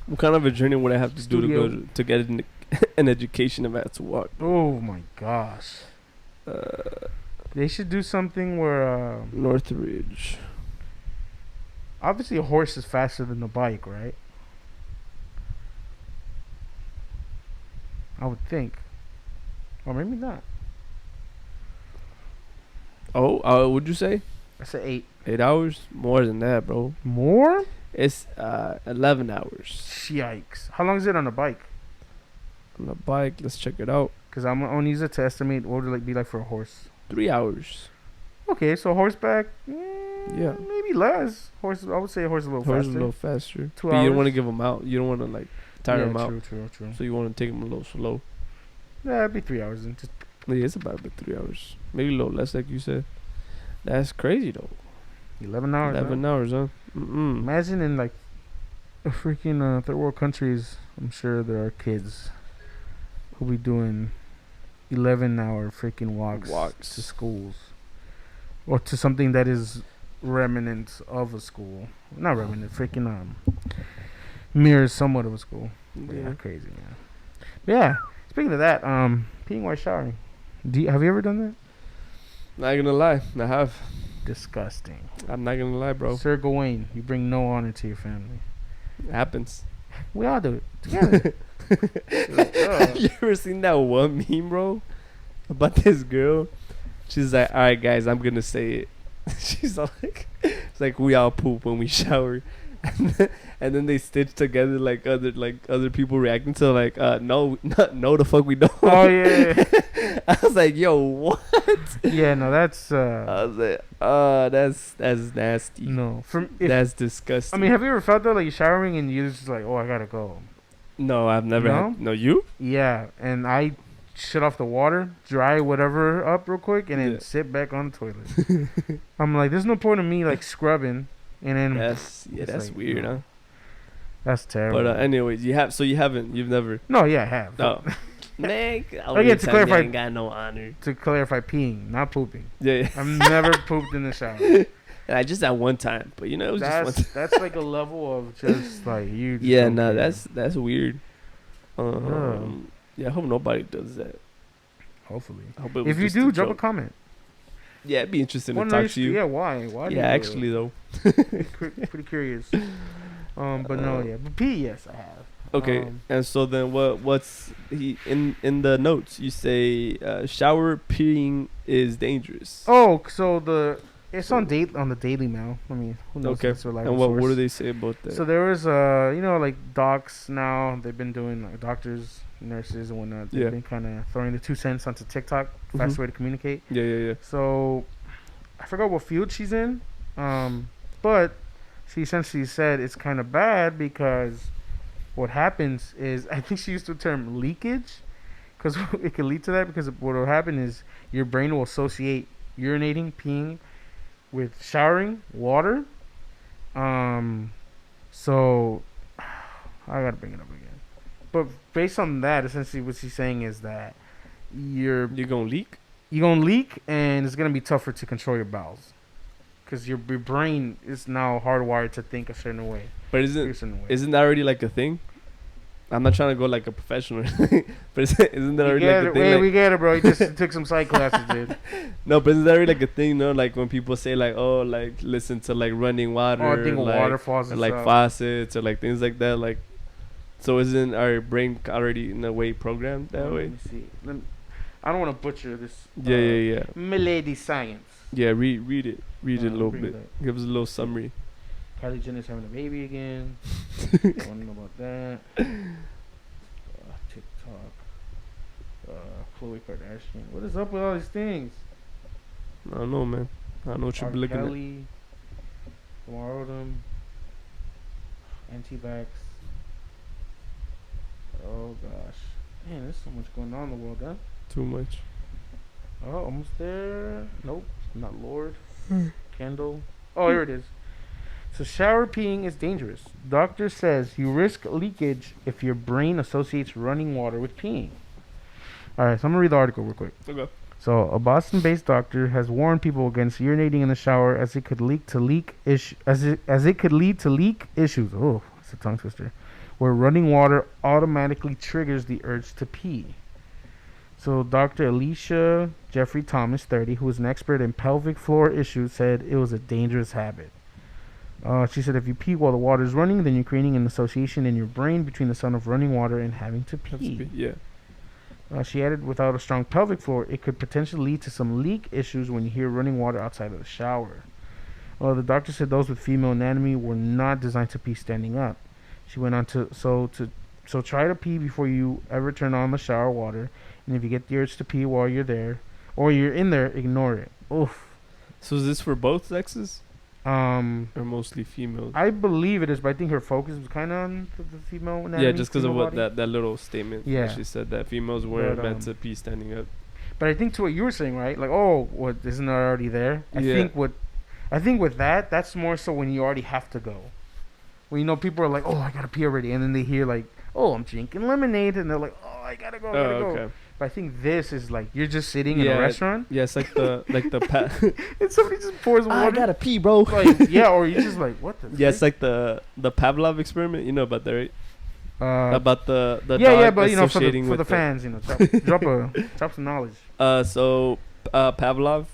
What kind of a journey would I have to do to Studio. go to get an education if I had to walk? Oh my gosh. They should do something where Northridge. obviously a horse is faster than a bike, right? I would think. Or maybe not. Oh, would you say I said 8. 8 hours? More than that, bro. More? It's 11 hours Yikes. How long is it on a bike? on the bike. Let's check it out. Because I'm going to use it to estimate what would it be like for a horse. 3 hours. Okay, so horseback, Yeah. maybe less. Horse, I would say a horse is a little Horse faster. is a little faster. 2 But you don't want to hours? give them out. You don't want to like tire yeah, them out. True. So you want to take them a little slow. Yeah, it'd be 3 hours. And just Yeah, it's about 3 hours. Maybe a little less, like you said. That's crazy though. 11 hours. 11 hours, huh? Mm-mm. Imagine in like a freaking third world countries, I'm sure there are kids who be doing 11-hour freaking walks to schools or to something that is remnant of a school. Not remnant, freaking mirrors somewhat of a school. Yeah, crazy, man. Yeah. Speaking of that, peeing while showering. Have you ever done that? Not gonna lie, I have. Disgusting. I'm not gonna lie, bro. Sir Gawain, you bring no honor to your family. It happens. We all do it together. Have you ever seen that one meme, bro? About this girl? She's like, all right, guys, I'm gonna say it. She's like, it's like we all poop when we shower, and then they stitch together like other people reacting to like, no, no, the fuck we don't. Oh yeah. I was like, yo, what? Yeah, no, that's I was like, that's nasty. no. That's disgusting. I mean, have you ever felt that, like, you're showering and you're just like, oh, I gotta go? no, I've never. No? No, you? Yeah, and I shut off the water, dry whatever up real quick, and then Yeah. sit back on the toilet. I'm like, there's no point in me like scrubbing, and then That's it's that's like, weird, no. huh? that's terrible. But anyways, you've never. No, yeah, I have. No. Man, Again, to clarify- I ain't got no honor. To clarify, peeing, not pooping. Yeah, I've never pooped in the shower. I just at one time, but it was just one time. That's like a level of just like you. Just Yeah, don't no, care. that's weird. Yeah, I hope nobody does that. Hopefully. I hope it was If you just do, a drop a joke. comment. Yeah, it'd be interesting Wanna to know talk to you. Yeah, why? Why? do Yeah, you do actually though. it? Pretty curious. But no, yeah, but pee, yes, I have. Okay, and so then what's he in the notes? You say shower peeing is dangerous. Oh, so it's on the Daily Mail. I mean, who knows? Okay. If it's a reliable And what source. do they say about that? So there was like docs now. They've been doing like doctors, nurses, and whatnot. They've Yeah. been kind of throwing the 2 cents onto TikTok. Fast Mhm. way to communicate. yeah. So I forgot what field she's in, but she essentially said it's kind of bad because what happens is, I think she used the term leakage, because it could lead to that, because what will happen is your brain will associate urinating, peeing with showering, water. So I gotta bring it up again. But based on that, essentially what she's saying is that you're gonna leak? gonna leak, and it's gonna be tougher to control your bowels, because your brain is now hardwired to think a certain way. But isn't that already like a thing? I'm not trying to go like a professional, but isn't that already like a thing? Hey, Like, we get it, bro. You just took some psych classes, dude. no, but isn't that already like a thing? No, like when people say like, oh, like listen to like running water, Or I think like, waterfalls or, and like stuff. faucets or like things like that. Like, so isn't our brain already in a way programmed that way? Let me see. I don't want to butcher this. Yeah. Milady science. Yeah, read it a little bring bit. it Give us a little summary. Kylie Jenner's having a baby again. I want to know about that. TikTok. Khloe Kardashian. What is up with all these things? I don't know, man. I don't know what you're R. looking Kelly, Lamar Odom, anti-vax. Oh gosh, man, there's so much going on in the world, huh? at. Too much. Oh, almost there. Nope, not Lord. Kendall. Oh, here it is. So shower peeing is dangerous. Doctor says you risk leakage if your brain associates running water with peeing. All right, so I'm gonna read the article real quick. Okay. So, a Boston-based doctor has warned people against urinating in the shower as it could lead to leak issues. Oh, it's a tongue twister. Where running water automatically triggers the urge to pee. So, Dr. Alicia Jeffrey Thomas, 30, who is an expert in pelvic floor issues, said it was a dangerous habit. She said if you pee while the water is running, then you're creating an association in your brain between the sound of running water and having to pee. Yeah. She added, without a strong pelvic floor, it could potentially lead to some leak issues when you hear running water outside of the shower. The doctor said those with female anatomy were not designed to pee standing up. She went on to try to pee before you ever turn on the shower water, and if you get the urge to pee while you're there or you're in there, ignore it. Oof. So is this for both sexes or mostly females? I believe it is, but I think her focus was kind of on the female anatomy. Yeah, just because of female what body. that little statement. Yeah. She said that females weren't But, meant to pee standing up. But I think to what you were saying, right? Like, oh, what isn't that already there? I Yeah. think with that's more so when you already have to go. When people are like, oh, I gotta pee already, and then they hear like, oh, I'm drinking lemonade, and they're like, oh, I gotta go. Okay. But I think this is like you're just sitting in Yeah, a restaurant, Yeah, it's like the and somebody just pours water. I gotta pee, bro. Like, yeah, or you're just like, what the? Yeah, it's frick? like the Pavlov experiment. You know about that, right? About the yeah, dog but for associating the with fans, drop some knowledge. So Pavlov,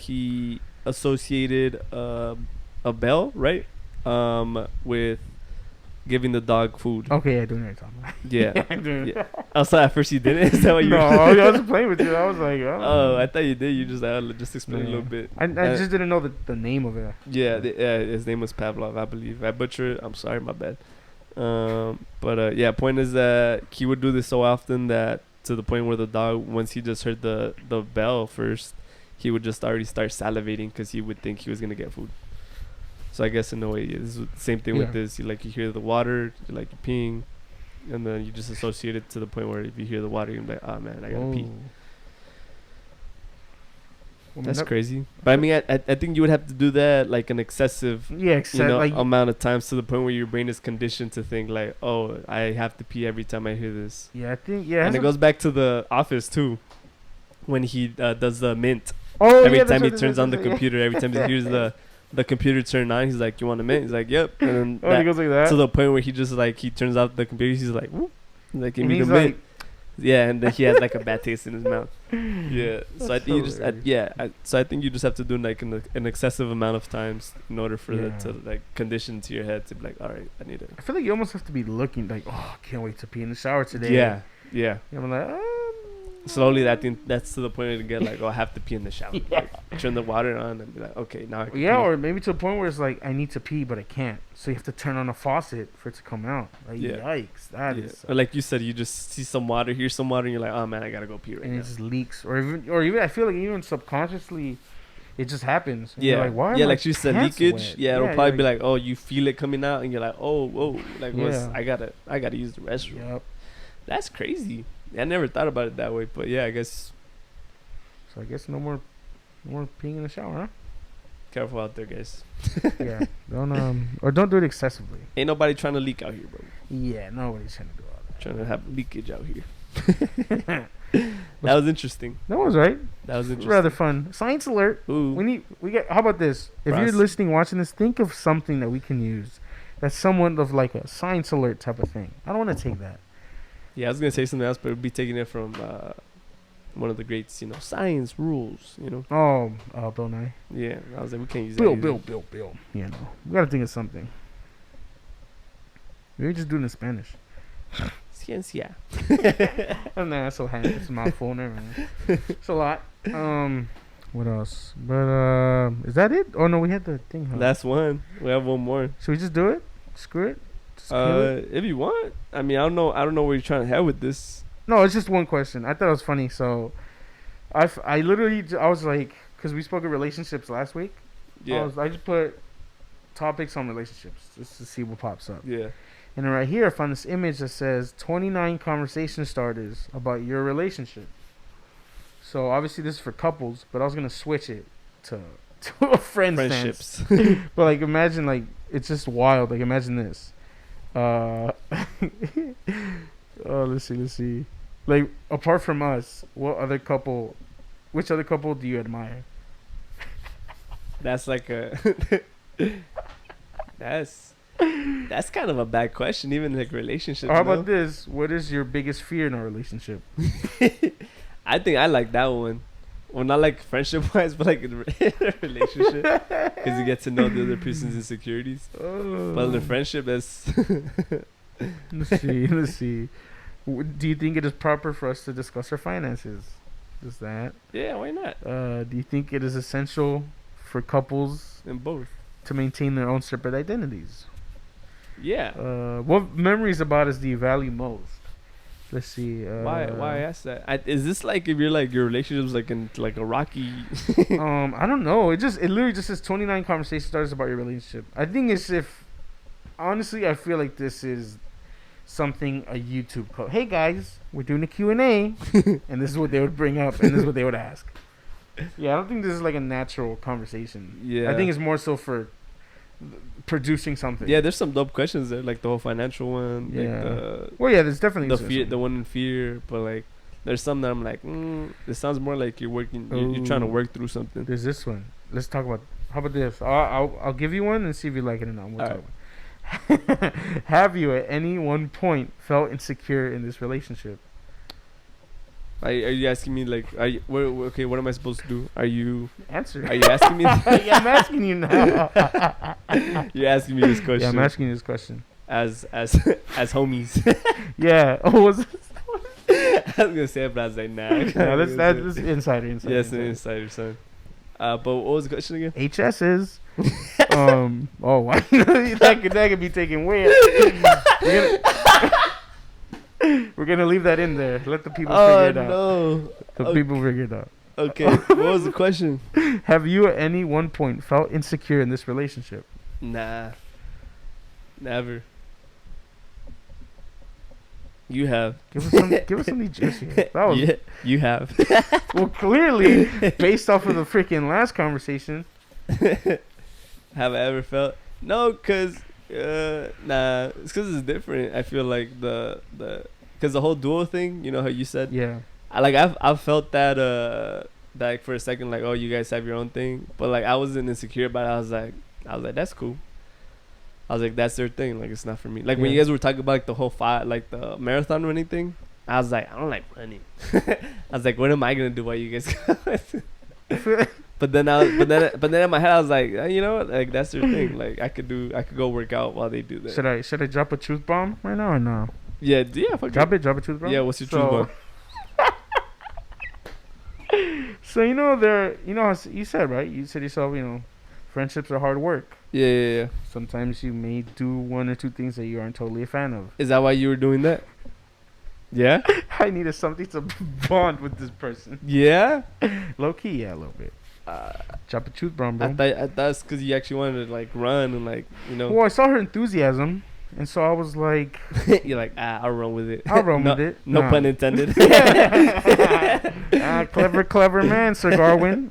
he associated a bell, right, with giving the dog food. Okay, I do know what you're talking about. Yeah. I do. Yeah. Also, at first you didn't. Is that what you? No, I was playing with you. I was like, Oh, I thought you did. You just just explain a little bit. I just didn't know the name of it. Yeah, his name was Pavlov, I believe. I butchered it. I'm sorry, my bad. But yeah, point is that he would do this so often that to the point where the dog, once he just heard the bell first, he would just already start salivating because he would think he was gonna get food. So I guess in a way, it's the same thing with this. You hear the water, you're peeing, and then you just associate it to the point where if you hear the water, you're like, oh man, I gotta pee. Well, that's crazy. But I mean, I think you would have to do that an excessive amount of times to the point where your brain is conditioned to think oh, I have to pee every time I hear this. Yeah, I think And it goes back to The Office too, when he does the mint. Oh, every time he turns on the computer, every time he hears the computer turn on, he's like, "You want a mint?" He's like, "Yep." And then he goes like that to the point where he just he turns off the computer. He's like, "Whoop." Give me the mint. Yeah, and then he has a bad taste in his mouth. Yeah, so I think you just so I think you just have to do an excessive amount of times in order for that to condition to your head to be all right, I need it. I feel like you almost have to be looking oh, I can't wait to pee in the shower today. Yeah. I'm like, slowly I think that's to the point where you get oh, I have to pee in the shower. Turn the water on and be okay, now I can pee. Or maybe to a point where it's I need to pee but I can't, so you have to turn on a faucet for it to come out. Yikes, that is. Or like you said, you just see some water, hear some water, and you're like, oh man, I gotta go pee right now. And it just leaks, or even I feel even subconsciously, it just happens. And you're why? Like you said, leakage. Wet? It'll probably be oh, you feel it coming out, and you're like, oh, whoa, I gotta use the restroom. Yep. That's crazy. I never thought about it that way, but yeah, I guess. So I guess no more peeing in the shower, huh? Careful out there, guys. Yeah, don't do it excessively. Ain't nobody trying to leak out here, bro. Yeah, nobody's trying to do all that. Trying to have leakage out here. That was interesting. That was right. That was interesting. Rather fun. Science alert. Ooh. How about this? If you're listening, watching this, think of something that we can use that's somewhat of a science alert type of thing. I don't want to take that. Yeah, I was gonna say something else, but it'd be taking it from one of the greats, science rules, Oh, Bill Nye. Yeah, I was like, we can't use Bill. We gotta think of something. Maybe just do it in Spanish. Ciencia. Nah, that's so handy. It's a mouthful, never mind. It's a lot. What else? But is that it? Oh no, we had the thing. Last one. We have one more. Should we just do it? Screw it. If you want. I mean, I don't know where you're trying to head with this. No, it's just one question. I thought it was funny. So, I literally was like, because we spoke of relationships last week. Yeah. I just put topics on relationships just to see what pops up. Yeah. And then right here, I found this image that says 29 conversation starters about your relationship. So obviously this is for couples, but I was gonna switch it to a friendships. But imagine it's just wild. Imagine this. Let's see. Apart from us, which other couple do you admire? That's that's kind of a bad question, even relationships. How about this? What is your biggest fear in a relationship? I think I like that one. Well, not friendship wise, but in a relationship, because you get to know the other person's insecurities. But in a friendship, that's. Let's see. Do you think it is proper for us to discuss our finances? Is that? Yeah, why not? Do you think it is essential for couples in both to maintain their own separate identities? Yeah. What memories about us do you value most? Let's see. Why I ask that? Is this if you're your relationship's in a rocky? I don't know. It literally just says 29 conversation starters about your relationship. I think it's honestly, I feel like this is something a YouTube call. Hey guys, we're doing a Q&A, and this is what they would bring up, and this is what they would ask. Yeah, I don't think this is a natural conversation. Yeah, I think it's more so for producing something. Yeah, there's some dope questions there, the whole financial one. Yeah. There's definitely the one in fear, but there's some that I'm this sounds more like you're working. You're trying to work through something. There's this one. Let's talk about. How about this? I'll give you one and see if you like it or not. We'll talk about. Have you at any one point felt insecure in this relationship? Are you asking me okay, what am I supposed to do? Are you answer? Are you asking me? Yeah, I'm asking you now. You're asking me this question. Yeah, I'm asking you this question. as homies. Yeah. Oh, was it? I was gonna say it, but I was like, nah. Yeah, that's insider. Yes, an insider, son. But what was the question again? HSs. Oh, why? that could be taken weird. We're gonna leave that in there. Let the people figure it out. No. The people figure it out. Okay. What was the question? Have you at any one point felt insecure in this relationship? Nah. Never. You have. Give us something juicy. That was, yeah, you have. well, clearly, based off of the freaking last conversation. Have I ever felt? No, cause nah, it's cause it's different. I feel like cause the whole duo thing. You know how you said. Yeah. I've felt that like for a second, like, oh, you guys have your own thing, but like I wasn't insecure about it. I was like that's cool. I was like, that's their thing. Like, it's not for me. Like, when you guys were talking about, like, the whole fight, like, the marathon running thing, I was like, I don't like running. I was like, what am I going to do while you guys go? But then in my head, I was like, you know what? Like, that's their thing. Like, I could go work out while they do that. Should I drop a truth bomb right now or no? Yeah, fuck drop a truth bomb? Yeah, what's your truth bomb? So, you know, how you said, right? You said yourself, friendships are hard work. Yeah. Sometimes you may do one or two things that you aren't totally a fan of. Is that why you were doing that? Yeah? I needed something to bond with this person. Yeah? Low key, yeah, a little bit. Drop a truth bomb, bro. I thought it's because you actually wanted to, like, run and, like, Well, I saw her enthusiasm, and so I was like... You're like, I'll run with it. I'll run with it. No pun intended. Clever man, Sir Garwin.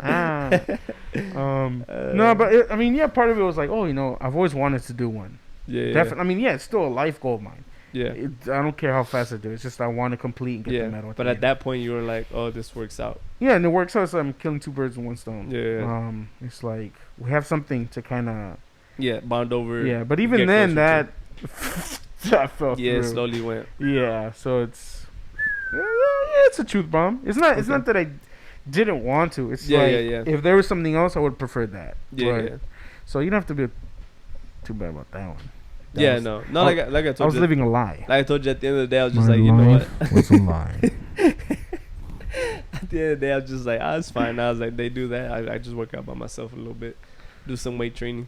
No, but part of it was like, I've always wanted to do one. Yeah. Definitely. It's still a life goal of mine. Yeah. I don't care how fast I do. It's just I want to complete and get the medal. But at that point, you were like, oh, this works out. Yeah, and it works out. So I'm killing two birds with one stone. Yeah. It's like we have something to kind of. Yeah, bond over. Yeah, but even then, that fell through. Yeah, it slowly went. Yeah, so it's. Yeah, it's a truth bomb. It's not. It's not that I didn't want to. It's if there was something else, I would prefer that. Yeah. So you don't have to be too bad about that one. No. Like I told you. I was living a lie. Like I told you at the end of the day, I was just like, you know what? What's a lie? At the end of the day, I was just like, it's fine. I was like, they do that. I just work out by myself a little bit, do some weight training.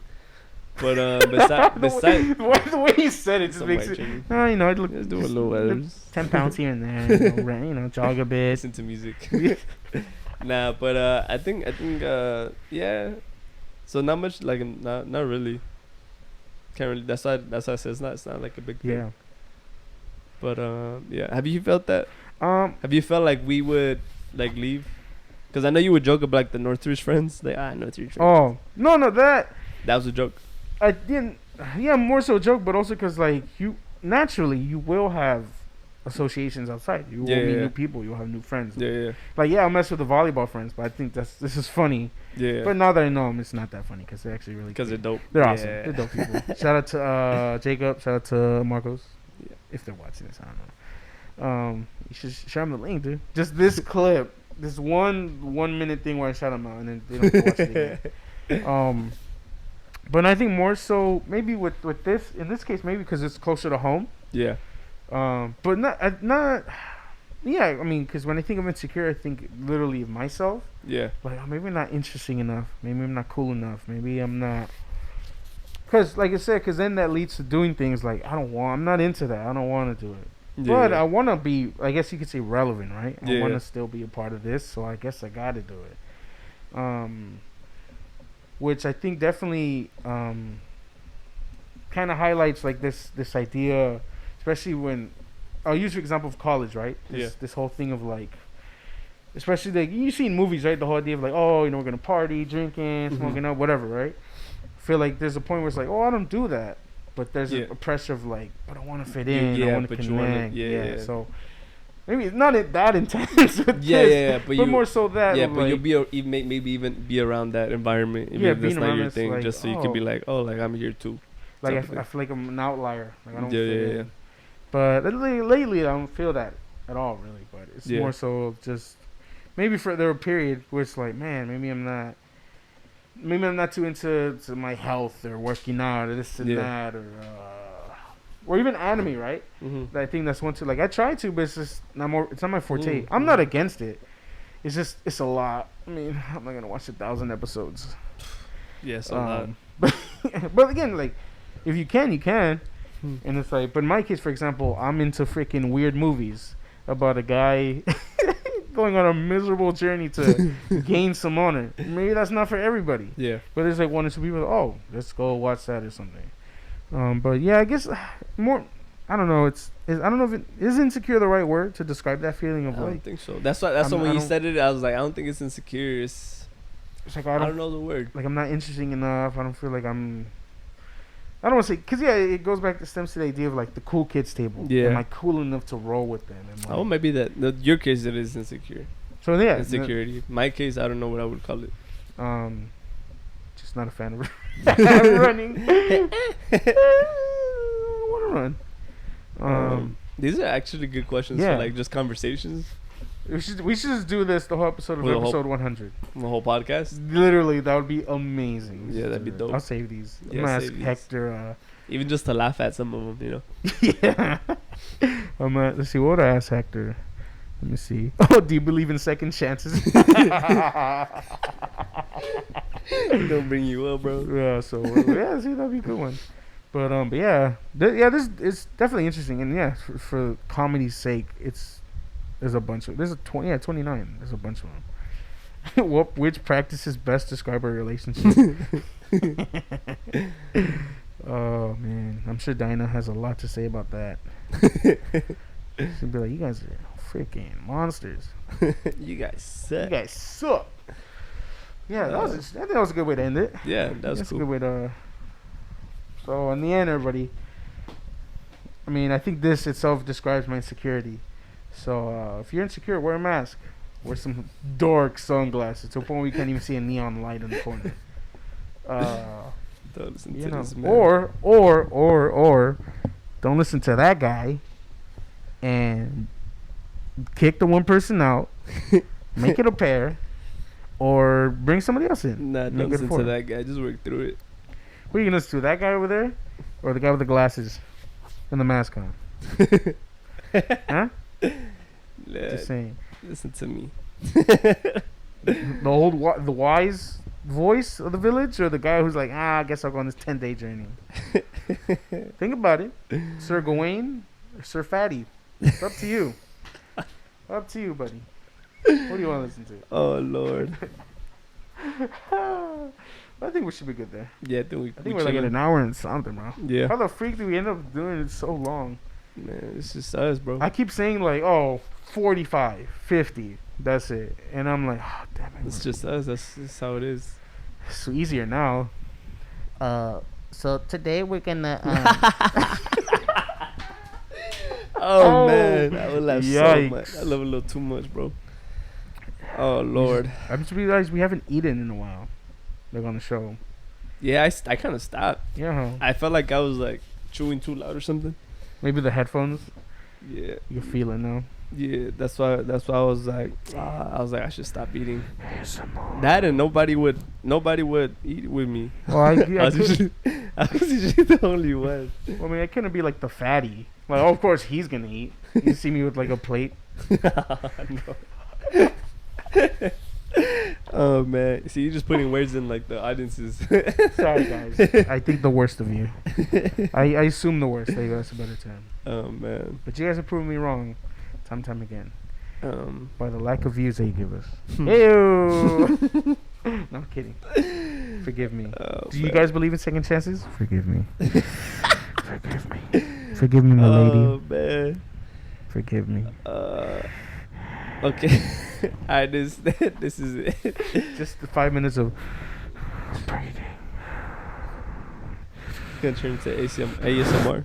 But besides the way you said it just makes it. Just do a little 10 pounds here and there. Jog a bit. Listen to music. Nah, but I think yeah. So not much, like not really. Can't really. That's why I said it's not like a big thing. Yeah. But yeah. Have you felt that? Have you felt like we would like leave? Because I know you would joke about like the Northridge friends. Like Northridge friends. Oh no, that was a joke. I didn't. Yeah, more so a joke, but also because like you will have associations outside. You will meet new people. You'll have new friends. Yeah. Like I'll mess with the volleyball friends, but I think this is funny. Yeah. But now that I know them, it's not that funny because they're actually really. Because they're dope. They're awesome. They're dope people. Shout out to Jacob. Shout out to Marcos. Yeah. If they're watching this, I don't know. You should share them the link, dude. Just this clip, this 1 minute thing where I shout them out, and then they don't have to watch it again. But I think more so maybe with this, in this case, maybe because it's closer to home. Yeah. But not. Yeah, I mean, because when I think of insecure, I think literally of myself. Yeah. Like, maybe I'm not interesting enough. Maybe I'm not cool enough. Maybe I'm not. Because, like I said, then that leads to doing things like, I'm not into that. I don't want to do it. Yeah. But I want to be, I guess you could say, relevant, right? I want to still be a part of this, so I guess I got to do it. Which I think definitely kind of highlights, like, this idea, especially when, I'll use the example of college, right? This whole thing of, like, especially, like, you see in movies, right? The whole idea of, like, we're going to party, drinking, smoking up, whatever, right? I feel like there's a point where it's like, I don't do that. But there's a pressure of, like, but I want to fit in. I want to connect. So maybe it's not that intense. But more so that. Yeah, but you'll maybe even be around that environment. Even if that's not your thing, like, just so you can be like, like, I'm here too. Like, I feel like I'm an outlier. Like, I don't fit in. But lately, I don't feel that at all, really. But it's more so just maybe for there a period where it's like, man, maybe I'm not too into my health or working out or this and that, or or even anime, right? Mm-hmm. I think that's one too. Like I try to, but it's just not more. It's not my forte. Mm. I'm not against it. It's just it's a lot. I mean, I'm not gonna watch 1,000 episodes. Yes, a lot. But again, like if you can, you can. Hmm. And it's like, but in my case, for example, I'm into freaking weird movies about a guy going on a miserable journey to gain some honor. Maybe that's not for everybody. Yeah. But there's like one or two people. Oh, let's go watch that or something. But yeah, I guess more. I don't know. I don't know if it is insecure the right word to describe that feeling of I don't like. think so. That's why when you said it, I was like, I don't think it's insecure. It's like I don't know the word. Like I'm not interesting enough. I don't feel like I'm. I don't want to say, because yeah, it goes back to stems to the idea of like the cool kids table. Yeah. Am I cool enough to roll with them? And, like, Oh, maybe your case it is insecure. so yeah, Insecurity. My case, I don't know what I would call it. Just not a fan of running. I want to run. These are actually good questions yeah. for like just conversations. We should just do this the whole episode of Well, episode 100. The whole podcast. Literally, that would be amazing. Yeah, that'd be dope. I'll save these. Yeah, I'm gonna save ask these. Hector. Even just to laugh at some of them, you know. Yeah. Let's see. What would I ask Hector? Let me see. Oh, do you believe in second chances? Don't bring you up, bro. Yeah. So yeah, see, that'd be a good one. But yeah, this is definitely interesting, and yeah, for comedy's sake, there's a bunch of 29. There's a bunch of them. Which practices best describe a relationship? Oh man, I'm sure Dinah has a lot to say about that. She'll be like, "You guys are freaking monsters. You guys suck." You guys suck." Yeah, I think that was a good way to end it. Yeah, that was That's cool. a good way to. So in the end, everybody. I mean, I think this itself describes my insecurity. So if you're insecure, wear a mask. Wear some dark sunglasses to a point where you can't even see a neon light in the corner. Don't listen You to know, this man. or don't listen to that guy and kick the one person out, make it a pair, or bring somebody else in. Nah, Make don't it listen four. to that guy. Just work through it. What are you gonna listen to? That guy over there, or the guy with the glasses and the mask on? Huh? Just saying. Listen to me. The wise voice of the village, or the guy who's like, I guess I'll go on this 10-day journey. Think about it, Sir Gawain or Sir Fatty. It's up to you. Up to you, buddy. What do you want to listen to? Oh Lord. I think we should be good there. Yeah, I think we're like at an hour and something, bro. Yeah. How the freak do we end up doing it so long? Man, it's just us, bro. I keep saying like, 45, 50. That's it. And I'm like, oh, damn it. It's just us. That's just how it is. It's easier now. So today we're gonna Oh man, I would laugh so yikes. much. I love it a little too much, bro. Oh Lord. I just realized we haven't eaten in a while. Like on the show. Yeah, I kind of stopped. Yeah. I felt like I was like chewing too loud or something. Maybe the headphones. Yeah. You feel it now. Yeah, that's why I was like I should stop eating. That and nobody would eat with me. Well, I was usually the only one. I mean, I couldn't be like the fatty. Like, of course he's gonna eat. You see me with like a plate. Oh man, see, you're just putting words in like the audiences. Sorry guys, I think the worst of you. I assume the worst. There you go. That's a better term. Oh man. But you guys have proven me wrong, time again, by the lack of views that you give us. Hmm. Ew. No, I'm kidding. Forgive me. Oh, Do you man. guys believe in second chances? Forgive me. Forgive me. Forgive me, my lady. Oh man. Forgive me. Okay. Alright, this is it. Just the 5 minutes of breathing. Gonna turn to ASMR.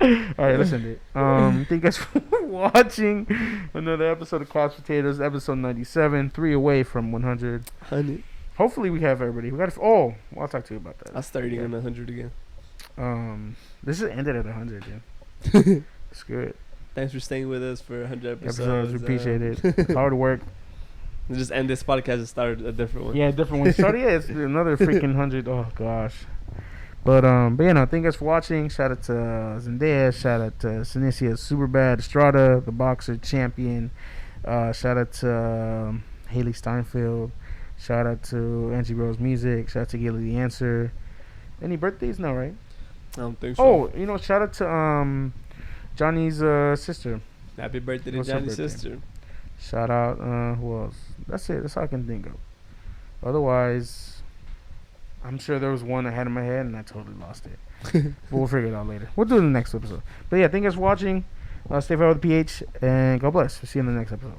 All right, listen to it. Thank you guys for watching another episode of Couch Potatoes, episode 97, 3 away from 100. 100. Hopefully we have everybody. We got. I'll talk to you about that. I'll start eating on 100 again. This is ended at 100, dude. It's good. Thanks for staying with us for 100 episodes. We appreciate it. It's hard work. We'll just end this podcast and start a different one. Yeah, different one. Sorry, yeah, it's another freaking 100. Oh gosh. But you know, thank you guys for watching. Shout out to Zendaya. Shout out to Sinicia Superbad Estrada, the boxer champion. Shout out to Haley Steinfeld. Shout out to Angie Rose Music. Shout out to Gilly the Answer. Any birthdays? No, right? I don't think so. Oh, you know, shout out to Johnny's sister. Happy birthday to What's her Johnny's birthday? sister. Shout out, who else? That's it. That's all I can think of. Otherwise, I'm sure there was one I had in my head and I totally lost it. But we'll figure it out later. We'll do it in the next episode. But yeah, thank you guys for watching. Stay far with the PH and God bless. We'll see you in the next episode.